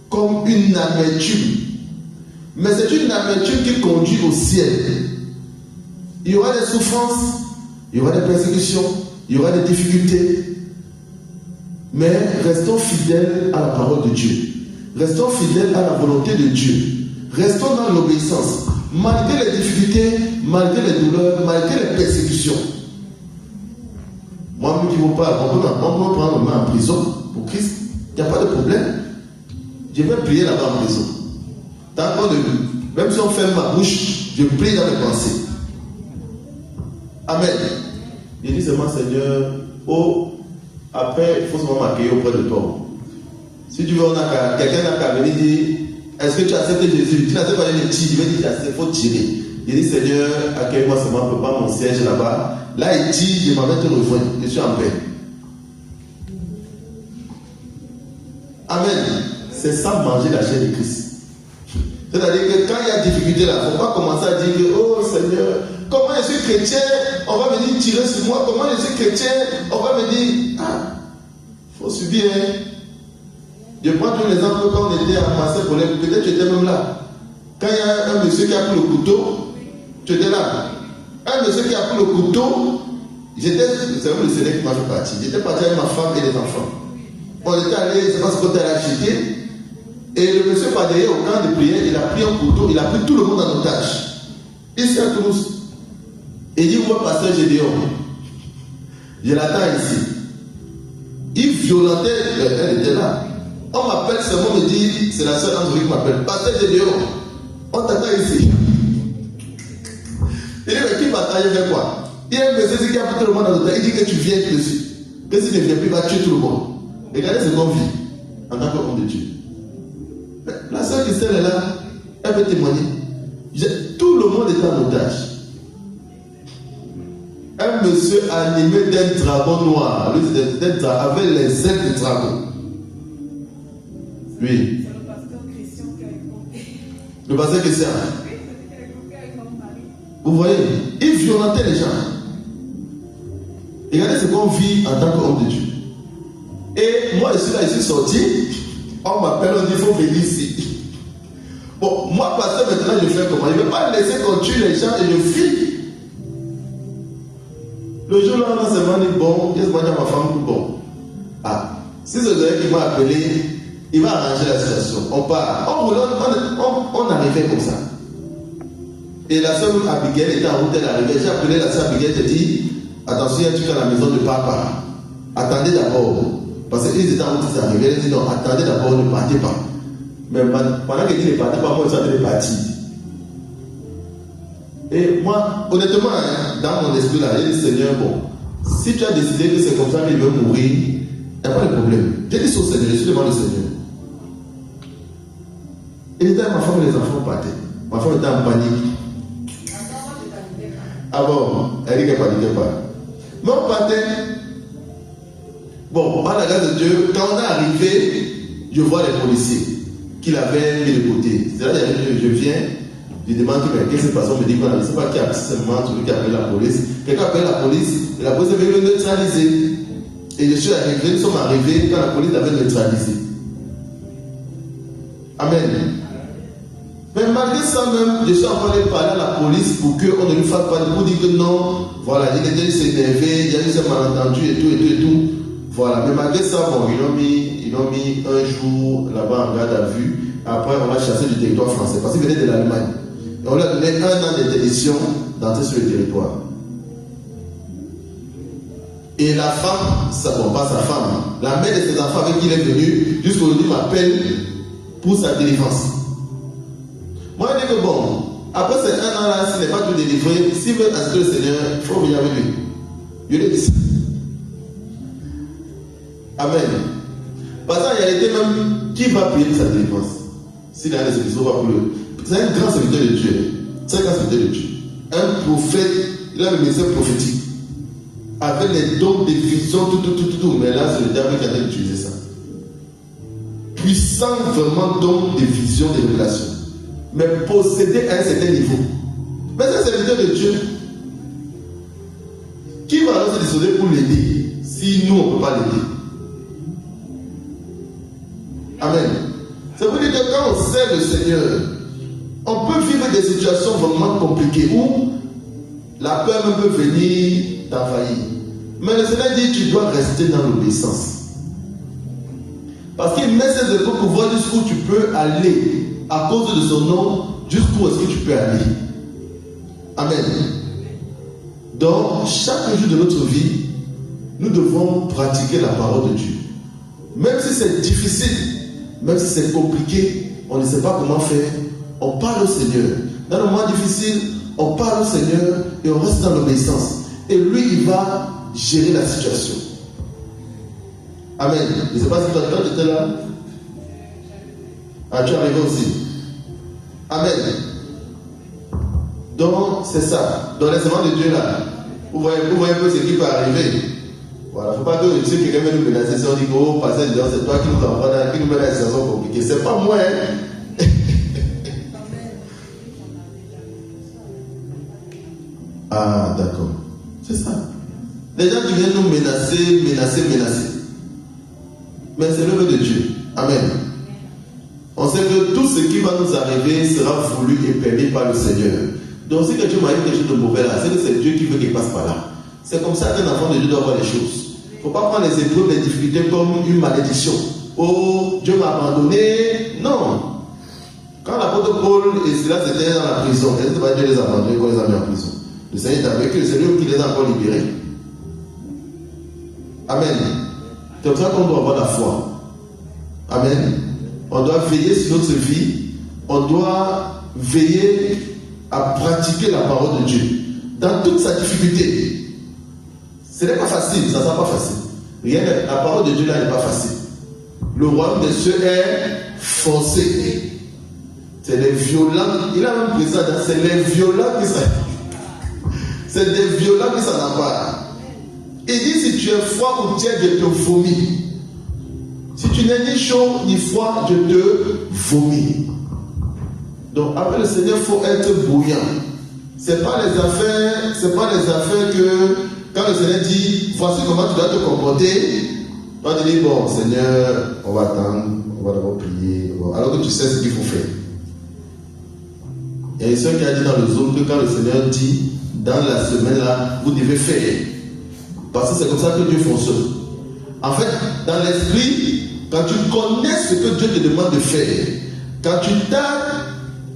comme une amertume. Mais c'est une amertume qui conduit au ciel. Il y aura des souffrances, il y aura des persécutions, il y aura des difficultés. Mais restons fidèles à la parole de Dieu. Restons fidèles à la volonté de Dieu. Restons dans l'obéissance. Malgré les difficultés, malgré les douleurs, malgré les persécutions. Moi, qui vous parle, on peut prendre main en prison pour Christ. Il n'y a pas de problème. Je vais prier là-bas en prison. Même si on ferme ma bouche, je prie dans mes pensées. Amen. Je dis seulement, Seigneur, après, il faut seulement m'accueillir auprès de toi. Si tu veux, quelqu'un n'a qu'à venir dire, est-ce que tu acceptes Jésus? Tu n'acceptes pas le tir, il va dire, il faut tirer. Il dit, Seigneur, accueille-moi seulement, prépare mon siège là-bas. Là, il tire, je m'en vais te rejoindre. Je suis en paix. Amen. C'est ça manger la chair de Christ. C'est-à-dire que quand il y a difficulté là, il ne faut pas commencer à dire que, oh Seigneur, comment je suis chrétien, on va venir tirer sur moi, comment je suis chrétien, on va me dire, il faut subir. Hein. Je prends tous les exemples quand on était à Marseille, peut-être tu étais même là. Quand il y a un monsieur qui a pris le couteau, tu étais là. Un monsieur qui a pris le couteau, c'est vraiment le Seigneur qui m'a fait partie. J'étais parti avec ma femme et les enfants. On était allé, je ne sais pas ce qu'on était allé acheter. Et le monsieur par derrière au camp de prière, il a pris un couteau, il a pris tout le monde en otage. Ici à Toulouse. Et il dit, où est pasteur Gédéon? Je l'attends ici. Il violentait, elle était là. On m'appelle seulement, me dit, c'est la sœur André qui m'appelle. Pasteur Gédéon, on t'attend ici. Il dit, mais qui bataille avec quoi? Il y a un monsieur qui a pris tout le monde en otage. Il dit que tu viens dessus. Que si tu ne viens plus, il va tuer tout le monde. Regardez ce qu'on vit en tant qu'homme de Dieu. La sœur Christelle est là, elle peut témoigner. Tout le monde est en otage. Un monsieur animé d'un dragon noir, avec les ailes du dragon. Oui. C'est le pasteur Christian qui a écouté. Le pasteur Christian. Oui, c'est lui qui a écouté avec mon mari. Vous voyez, il violentait les gens. Regardez ce qu'on vit en tant qu'homme de Dieu. Et moi, je suis là, je suis sorti. On m'appelle, on dit, il faut venir ici. Bon, moi, pasteur, maintenant, je fais comment? Je ne vais pas laisser qu'on tue les gens et je fuis. Le jour-là, on a seulement dit, bon, qu'est-ce que moi, ma femme, bon. Si c'est le qui m'a appelé, il va arranger la situation. On part. On arrivait comme ça. Et la soeur Abigail était en route, elle arrivait. J'ai appelé la soeur Abigail, j'ai dit, attention, il y a un truc à la maison de papa. Attendez d'abord. Parce qu'ils étaient en route, ils arrivaient. Elle dit non, attendez d'abord, ne partez pas. Mais pendant qu'elle dit ne partez pas, moi je suis en train de partir. Et moi, honnêtement, dans mon esprit là, j'ai dit Seigneur, bon, si tu as décidé que c'est comme ça qu'il veut mourir, il n'y a pas de problème. J'ai dit au Seigneur, je suis devant le Seigneur. Et il était avec ma femme et les enfants partaient. Ma femme était en panique. Ah bon, elle dit qu'elle ne paniquait pas. Mais on partait. Bon, par la grâce de Dieu, quand on est arrivé, je vois les policiers qui l'avaient mis de côté. C'est là que je viens, je demande qu'est-ce qui se passe. On me dit qu'on ne sait pas qui a seulement celui qui appelle la police. Quelqu'un appelle la police, et la police avait neutralisé. Et je suis arrivé, nous sommes arrivés quand la police avait neutralisé. Amen. Mais malgré ça même, je suis en train de parler à la police pour qu'on ne lui fasse pas de pour dire que non, voilà, il était énervé, il y a eu ce malentendu et tout. Voilà, mais malgré ça, bon, ils ont mis un jour là-bas en garde à vue. Après, on l'a chassé du territoire français parce qu'il venait de l'Allemagne. Et on lui a donné 1 an d'interdiction d'entrer sur le territoire. Et la femme, bon, pas sa femme, la mère de ses enfants avec qui il est venu, jusqu'aujourd'hui m'appelle pour sa délivrance. Moi, je dis que bon, après ces 1 an-là, s'il n'est pas tout délivré, s'il veut assister le Seigneur, il faut venir avec lui. Je lui ai dit ça. Amen. Parce qu'en réalité même, qui va payer sa délivrance? S'il a des épisodes, va plus. C'est un grand serviteur de Dieu. C'est un grand serviteur de Dieu. Un prophète, il a le ministère prophétique. Avec les dons de vision, tout. Mais là, c'est le diable qui a utilisé ça. Puissant, vraiment, don de vision, de révélation. Mais possédé à un certain niveau. Mais c'est un serviteur de Dieu. Qui va alors se disposer pour l'aider si nous, on ne peut pas l'aider? Amen. Ça veut dire que quand on sert le Seigneur, on peut vivre des situations vraiment compliquées où la peur même peut venir t'envahir. Mais le Seigneur dit tu dois rester dans l'obéissance. Parce qu'il met ses épaules pour voir jusqu'où tu peux aller. À cause de son nom, jusqu'où est-ce que tu peux aller. Amen. Donc, chaque jour de notre vie, nous devons pratiquer la parole de Dieu. Même si c'est difficile, même si c'est compliqué, on ne sait pas comment faire, on parle au Seigneur. Dans le moment difficile, on parle au Seigneur et on reste dans l'obéissance. Et lui, il va gérer la situation. Amen. Je ne sais pas si toi tu étais là. Ah, tu es arrivé aussi. Amen. Donc, c'est ça. Dans les sements de Dieu là, vous voyez un peu ce qui peut arriver. Voilà, il ne faut pas que Dieu quelqu'un vienne nous menacer. Si on dit que oh, passer dedans, c'est toi qui nous envoie dans, qui nous met dans la situation compliquée. C'est pas moi, hein. Ah, d'accord. C'est ça. Les gens qui viennent nous menacer. Mais c'est l'œuvre de Dieu. Amen. On sait que tout ce qui va nous arriver sera voulu et permis par le Seigneur. Donc si Dieu m'a dit quelque chose de mauvais là, c'est que c'est Dieu qui veut qu'il passe par là. C'est comme ça qu'un enfant de Dieu doit voir les choses. Il ne faut pas prendre les épreuves, les difficultés comme une malédiction. Oh, Dieu m'a abandonné. Non. Quand l'apôtre Paul et Silas étaient dans la prison, est-ce que Dieu les a abandonnés quand les a mis en prison? Le Seigneur est avec eux, c'est lui qui les a encore libérés. Amen. C'est pour ça qu'on doit avoir la foi. Amen. On doit veiller sur notre vie. On doit veiller à pratiquer la parole de Dieu. Dans toute sa difficulté. Ce n'est pas facile, ça ne sera pas facile. Rien, la parole de Dieu là n'est pas facile. Le royaume des cieux est forcé. C'est les violents. Il a même pris ça, c'est les violents qui s'en. C'est des violents qui s'en emparent. Il dit si tu es froid ou tiède, je te vomis. Si tu n'es ni chaud ni froid, je te vomis. Donc avec le Seigneur, il faut être bouillant. C'est pas les affaires que quand le Seigneur dit voici comment tu dois te comporter, toi tu dis bon Seigneur, on va attendre, on va d'abord prier, alors que tu sais ce qu'il faut faire. Il y a une soeur qui a dit dans le Zoom que quand le Seigneur dit dans la semaine là, vous devez faire. Parce que c'est comme ça que Dieu fonctionne. En fait, dans l'esprit, quand tu connais ce que Dieu te demande de faire, quand tu t'as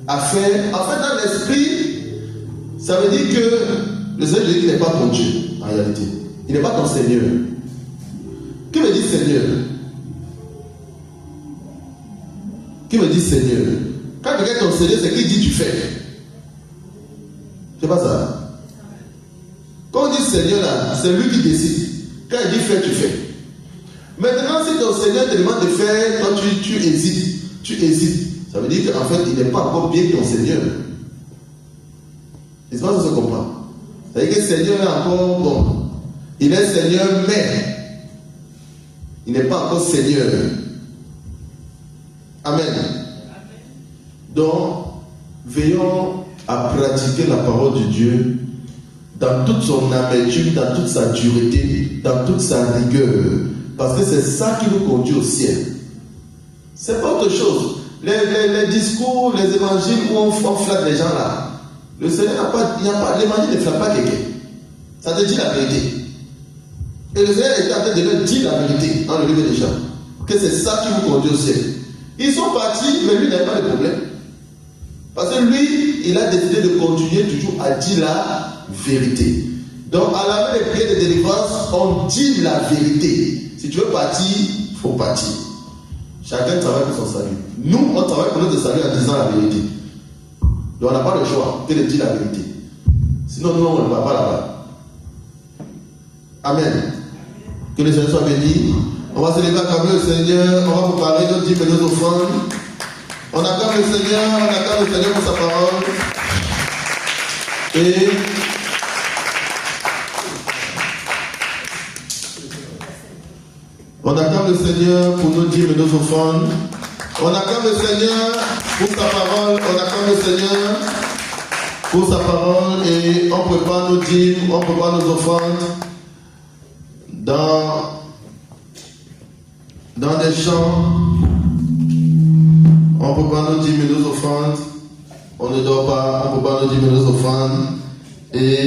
à faire, en fait, dans l'esprit, ça veut dire que le Seigneur dit qu'il n'est pas ton Dieu, en réalité. Il n'est pas ton Seigneur. Qui me dit Seigneur? Qui me dit Seigneur? Quand quelqu'un est ton Seigneur, c'est qu'il dit tu fais. C'est pas ça. Quand on dit Seigneur là, c'est lui qui décide. Quand il dit fais, tu fais. Maintenant, si ton Seigneur te demande de faire, toi tu hésites. Ça veut dire qu'en fait, il n'est pas encore bien ton Seigneur. Est-ce que ça se comprend? Ça veut dire que le Seigneur est encore bon. Il est Seigneur, mais il n'est pas encore Seigneur. Amen. Donc, veillons à pratiquer la parole de Dieu dans toute son amertume, dans toute sa dureté, dans toute sa rigueur. Parce que c'est ça qui nous conduit au ciel. C'est pas autre chose. Les discours, les évangiles où on flatte les gens là. Le Seigneur n'a pas, l'évangile ne flatte pas quelqu'un. Ça te dit la vérité. Et le Seigneur est en train de leur dire la vérité dans le livre des gens. Que c'est ça qui vous conduit au ciel. Ils sont partis, mais lui n'avait pas de problème. Parce que lui, il a décidé de continuer toujours à dire la vérité. Donc, à la fin des prières de délivrance, on dit la vérité. Si tu veux partir, il faut partir. Chacun travaille pour son salut. Nous, on travaille pour notre salut en disant la vérité. Donc, on n'a pas le choix que de dire la vérité. Sinon, nous, on ne va pas là-bas. Amen. Que le Seigneur soit béni. On va se lever à acclamer le Seigneur. On va préparer nos dîmes et nos offrandes. On acclame le Seigneur pour sa parole. Et on acclame le Seigneur pour nos dîmes et nos offrandes. On acclame le Seigneur pour sa parole. On acclame le Seigneur pour sa parole. Et on prépare nos dîmes, on prépare nos offrandes dans des champs. On prépare nos dîmes et nos offrandes. On ne dort pas, on prépare nos dîmes et nos offrandes. Et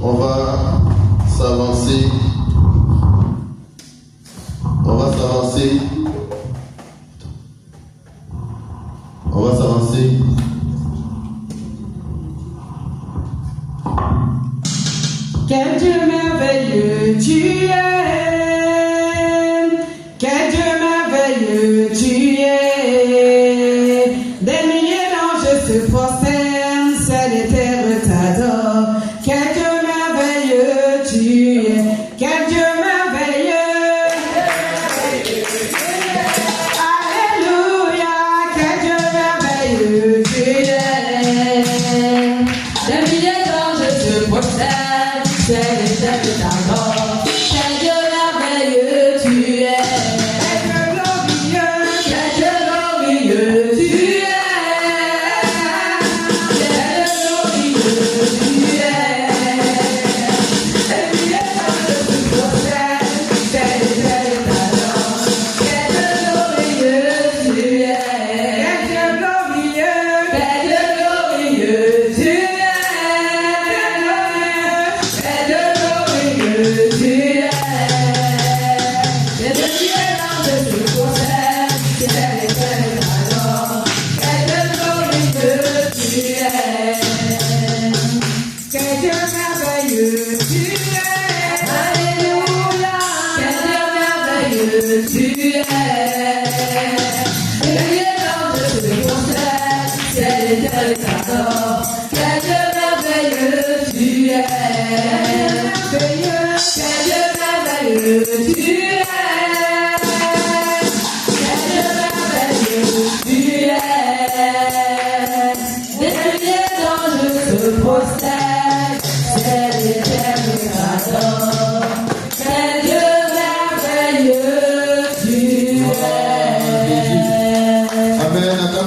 on va s'avancer merveilleux tu es. Quel Dieu merveilleux tu es. Des milliers d'anges se prosternent, ciel et terre t'adorent. Quel Dieu merveilleux tu es. Quel Dieu merveilleux. Alléluia, quel Dieu merveilleux tu es. Des milliers d'anges se prosternent, ciel et terre t'adorent. Quel Dieu merveilleux tu es.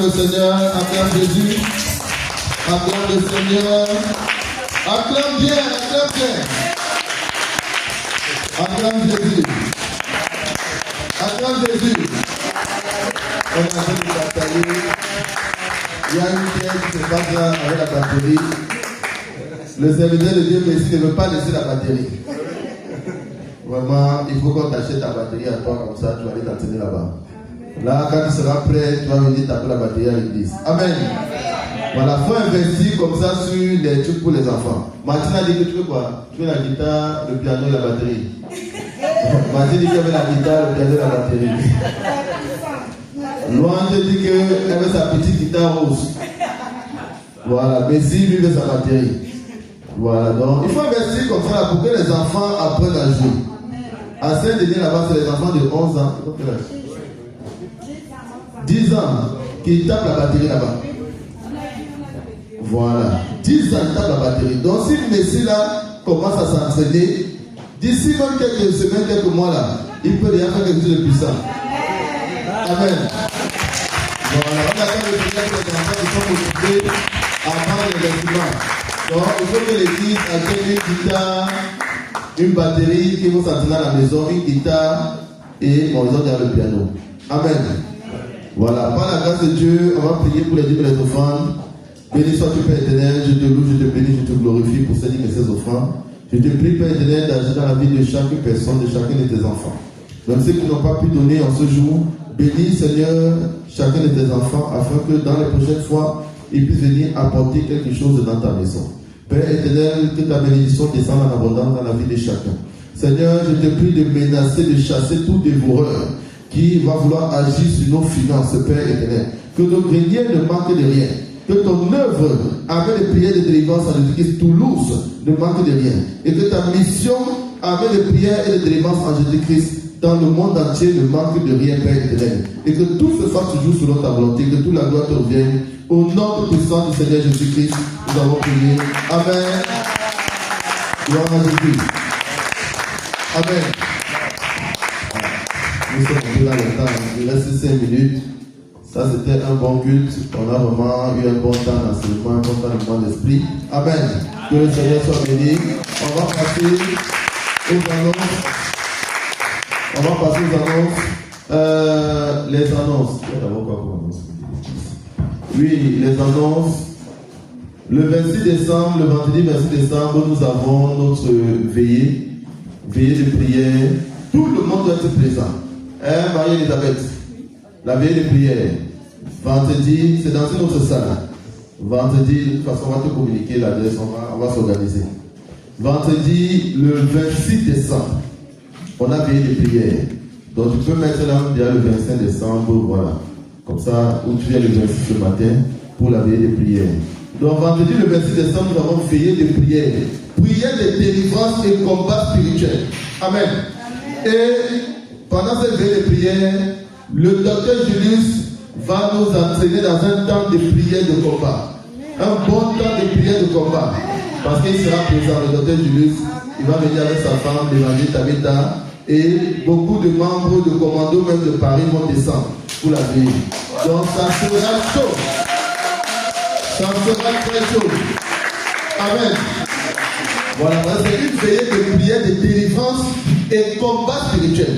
Seigneur, acclame Jésus, acclame le Seigneur, acclame bien, acclame Jésus, acclame Jésus. On est en train de batailler. Il y a une pièce qui se passe là avec la batterie. Le serviteur de Dieu Messie ne veut pas laisser la batterie. Vraiment, il faut qu'on t'achète ta batterie à toi, comme ça tu vas aller t'entraîner là-bas. Là, quand tu seras prêt, tu vas venir taper la batterie à l'église. Amen. Voilà, il faut investir comme ça sur les trucs pour les enfants. Martine a dit que tu veux quoi? Tu veux la guitare, le piano et la batterie. Martine dit qu'elle veut la guitare, le piano et la batterie. Louange dit qu'elle veut sa petite guitare rose. Voilà, Messi lui veut sa batterie. Voilà, donc il faut investir comme ça pour que les enfants apprennent à jouer. À Saint-Denis là-bas, c'est les enfants de 11 ans. 10 ans qui tapent la batterie là-bas. Voilà. 10 ans qui tapent la batterie. Donc si Messi là commence à s'entraîner, d'ici même quelques semaines, quelques mois là, il peut déjà faire quelque chose de puissant. Amen. Voilà. On attend le Seigneur que les enfants qui sont motivés à prendre les instruments. Donc il faut que l'église achète une guitare, une batterie qui vont s'entraîner à la maison, une guitare et bon, ils ont déjà le piano. Amen. Voilà, par la grâce de Dieu, on va prier pour les dîmes et les offrandes. Béni sois-tu, Père éternel, je te loue, je te bénis, je te glorifie pour ces dîmes et ces offrandes. Je te prie, Père éternel, d'agir dans la vie de chaque personne, de chacun de tes enfants. Même ceux qui n'ont pas pu donner en ce jour, bénis, Seigneur, chacun de tes enfants, afin que dans les prochaines fois, ils puissent venir apporter quelque chose dans ta maison. Père éternel, que ta bénédiction descende en abondance dans la vie de chacun. Seigneur, je te prie de menacer, de chasser tout dévoreur qui va vouloir agir sur nos finances, Père éternel. Que nos greniers ne manquent de rien. Que ton œuvre avec les prières de délivrance en Jésus-Christ Toulouse ne manque de rien. Et que ta mission avec les prières et de délivrance en Jésus-Christ dans le monde entier ne manque de rien, Père éternel. Et que tout se fasse toujours selon ta volonté. Que toute la gloire te revienne. Au nom puissant du Seigneur Jésus-Christ, nous avons prié. Amen. Gloire à Jésus. Amen. Nous sommes venus dans le temps. Il reste 5 minutes. Ça, c'était un bon culte. On a vraiment eu un bon temps d'enseignement, un bon temps de moment d'esprit. Amen. Que le Seigneur soit béni. On va passer aux annonces. On va passer aux annonces. Les annonces. Il y a d'abord quoi pour annonce? Oui, les annonces. Le 26 décembre, le vendredi 26 décembre, nous avons notre veillée de prière. Tout le monde doit être présent. Marie-Elisabeth, la veillée de prière. Vendredi, c'est dans une autre salle. Vendredi, de toute façon, on va te communiquer l'adresse, on va s'organiser. vendredi, le 26 décembre, on a veillé des prières. Donc tu peux mettre là déjà le 25 décembre, voilà. Comme ça, où tu viens le 26 ce matin pour la veillée des prières. Donc vendredi, le 26 décembre, nous avons veillé des prières. Prières de délivrance et combat spirituel. Amen. Et pendant cette veillée de prières, le docteur Julius va nous entraîner dans un temps de prière de combat. Un bon temps de prière de combat. Parce qu'il sera présent, le docteur Julius, il va venir avec sa femme, l'évangile Tabitha, et beaucoup de membres de commando, même de Paris, vont descendre pour la veille. Donc ça sera chaud. Ça sera très chaud. Amen. Voilà, c'est une veillée de prière de délivrance et combat spirituel.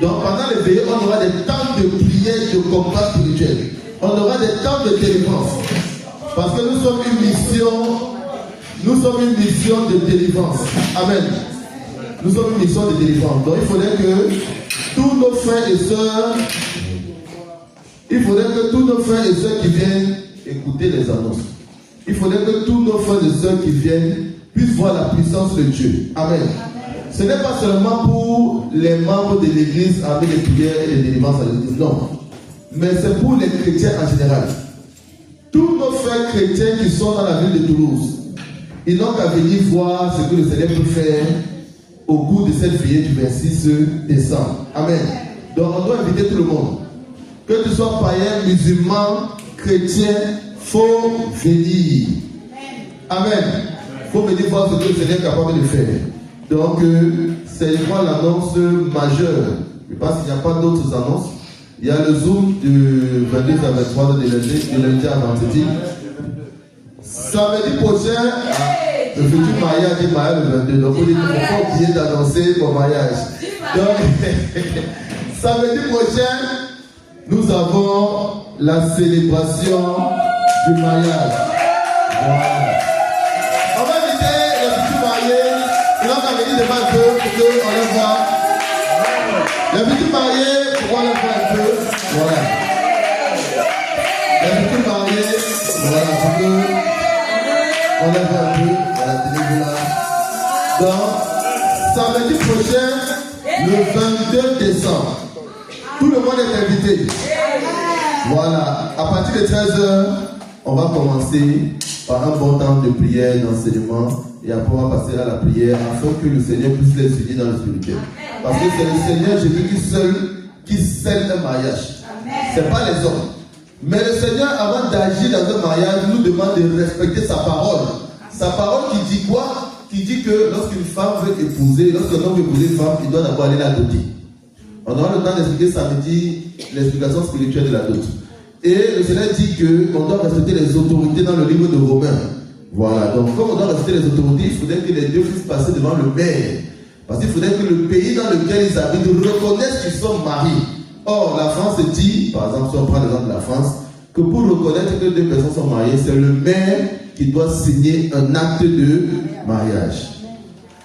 Donc pendant les veillées, on aura des temps de prière de combat spirituel. On aura des temps de délivrance. Parce que nous sommes une mission de délivrance. Amen. Nous sommes une mission de délivrance. Donc il faudrait que tous nos frères et sœurs, qui viennent écouter les annonces. Il faudrait que tous nos frères et sœurs qui viennent puissent voir la puissance de Dieu. Amen. Ce n'est pas seulement pour les membres de l'église avec les prières et les délivrances à l'église, non. Mais c'est pour les chrétiens en général. Tous nos frères chrétiens qui sont dans la ville de Toulouse, ils n'ont qu'à venir voir ce que le Seigneur peut faire au bout de cette veillée du 26 décembre. Amen. Donc on doit inviter tout le monde. Que tu sois païen, musulman, chrétien, faut venir. Amen. Il faut venir voir ce que le Seigneur est capable de faire. Donc, c'est vraiment l'annonce majeure. Je pense qu'il n'y a pas d'autres annonces. Il y a le Zoom du 22 à 23 de lundi à vendredi. Samedi prochain, le futur mariage est mariage le 22. Donc, il ne faut pas oublier d'annoncer mon mariage. Donc, samedi prochain, nous avons la célébration du mariage. Voilà. On va inviter les futurs mariés. Ils vont venir devant un peu pour qu'on les voit. Les futurs mariés, pour qu'on les voit un peu. Voilà. Les futurs mariés, voilà, pour qu'on les voit un peu. Voilà, tenez-vous là. Donc, samedi prochain, le 22 décembre, tout le monde est invité. Voilà, à partir de 13h, on va commencer par un bon temps de prière, d'enseignement, et après on va passer à la prière afin que le Seigneur puisse les unir dans le spirituel. Parce que c'est le Seigneur Jésus qui scelle un mariage. Ce n'est pas les hommes. Mais le Seigneur, avant d'agir dans un mariage, nous demande de respecter sa parole. Sa parole qui dit quoi? Qui dit que lorsqu'une femme veut épouser, lorsqu'un homme veut épouser une femme, il doit d'abord aller la doter. On aura le temps d'expliquer samedi l'explication spirituelle de la dot. Et le Seigneur dit qu'on doit respecter les autorités dans le livre de Romains. Voilà, donc comme on doit respecter les autorités, il faudrait que les deux puissent passer devant le maire. Parce qu'il faudrait que le pays dans lequel ils habitent reconnaisse qu'ils sont mariés. Or, la France dit, par exemple, si on prend l'exemple de la France, que pour reconnaître que deux personnes sont mariées, c'est le maire qui doit signer un acte de mariage.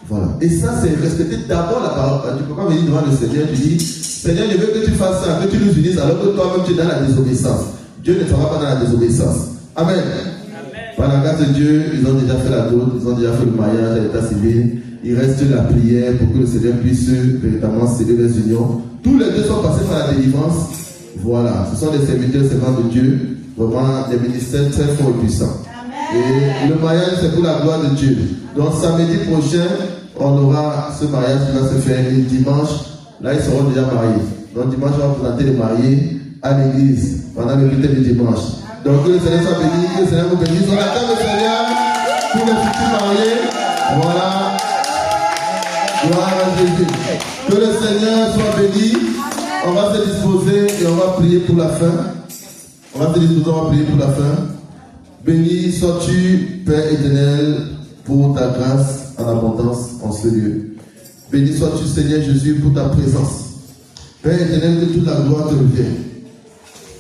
Voilà. Et ça, c'est respecter d'abord la parole. Tu ne peux pas venir devant le Seigneur et tu dis, Seigneur, je veux que tu fasses ça, que tu nous unisses, alors que toi-même tu es dans la désobéissance. Dieu ne sera pas dans la désobéissance. Amen. Par la grâce de Dieu, ils ont déjà fait la dot, ils ont déjà fait le mariage à l'état civil. Il reste la prière pour que le Seigneur puisse véritablement sceller les unions. Tous les deux sont passés par la délivrance. Voilà, ce sont des serviteurs servants de Dieu, vraiment des ministères très forts et puissants. Et le mariage, c'est pour la gloire de Dieu. Donc samedi prochain, on aura ce mariage qui va se faire. Et dimanche, là, ils seront déjà mariés. Donc dimanche, on va présenter les mariés à l'église pendant le culte du dimanche. Donc que le Seigneur soit béni, que le Seigneur vous bénisse. On attend le Seigneur pour les futurs mariés. Voilà. Gloire à Jésus. Que le Seigneur soit béni. On va se disposer et on va prier pour la fin. On va se disposer, on va prier pour la fin. Béni sois-tu, Père éternel, pour ta grâce en abondance en ce lieu. Béni sois-tu, Seigneur Jésus, pour ta présence. Père éternel, que toute la gloire te revienne.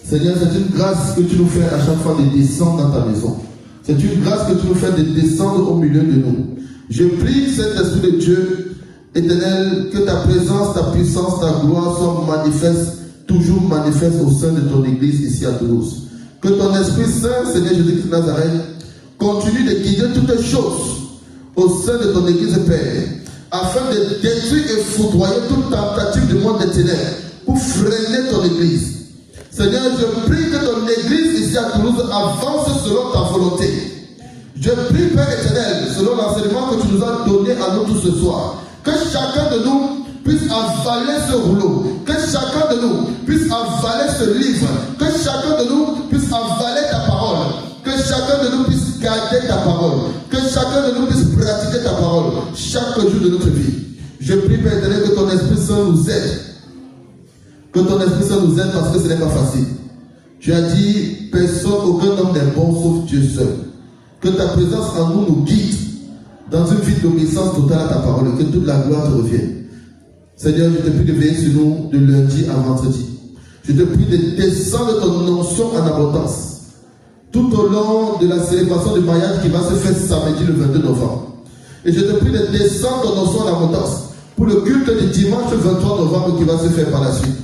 Seigneur, c'est une grâce que tu nous fais à chaque fois de descendre dans ta maison. C'est une grâce que tu nous fais de descendre au milieu de nous. Je prie, Saint-Esprit de Dieu, éternel, que ta présence, ta puissance, ta gloire soient manifestes, toujours manifestes au sein de ton église ici à Toulouse. Que ton Esprit Saint, Seigneur Jésus-Christ de Nazareth, continue de guider toutes les choses au sein de ton église, Père, afin de détruire et foudroyer toute tentative du monde des ténèbres pour freiner ton église. Seigneur, je prie que ton église ici à Toulouse avance selon ta volonté. Je prie, Père éternel, selon l'enseignement que tu nous as donné à nous tous ce soir, que chacun de nous puisse avaler ce rouleau, que chacun de nous puisse avaler ce livre, que chacun de nous puisse avaler ta parole, que chacun de nous puisse garder ta parole, que chacun de nous puisse pratiquer ta parole chaque jour de notre vie. Je prie, Père éternel, que ton Esprit Saint nous aide. Que ton Esprit Saint nous aide parce que ce n'est pas facile. Tu as dit, personne, aucun homme n'est bon sauf Dieu seul. Que ta présence en nous nous guide dans une vie d'obéissance totale à ta parole et que toute la gloire te revienne. Seigneur, je te prie de veiller sur nous de lundi à vendredi. Je te prie de descendre ton onction en abondance tout au long de la célébration du mariage qui va se faire samedi le 22 novembre. Et je te prie de descendre ton onction en abondance pour le culte du dimanche 23 novembre qui va se faire par la suite.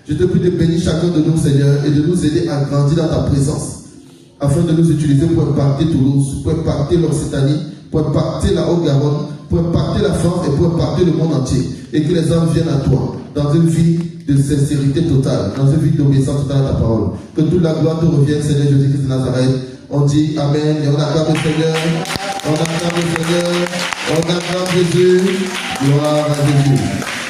Je te prie de bénir chacun de nous, Seigneur, et de nous aider à grandir dans ta présence, afin de nous utiliser pour impacter Toulouse, pour impacter l'Occitanie, pour impacter la Haute-Garonne, pour impacter la France et pour impacter le monde entier. Et que les hommes viennent à toi, dans une vie de sincérité totale, dans une vie d'obéissance totale à ta parole. Que toute la gloire te revienne, Seigneur Jésus-Christ de Nazareth. On dit Amen et on acclame le Seigneur. On acclame le Seigneur. On acclame Jésus. Gloire à Jésus.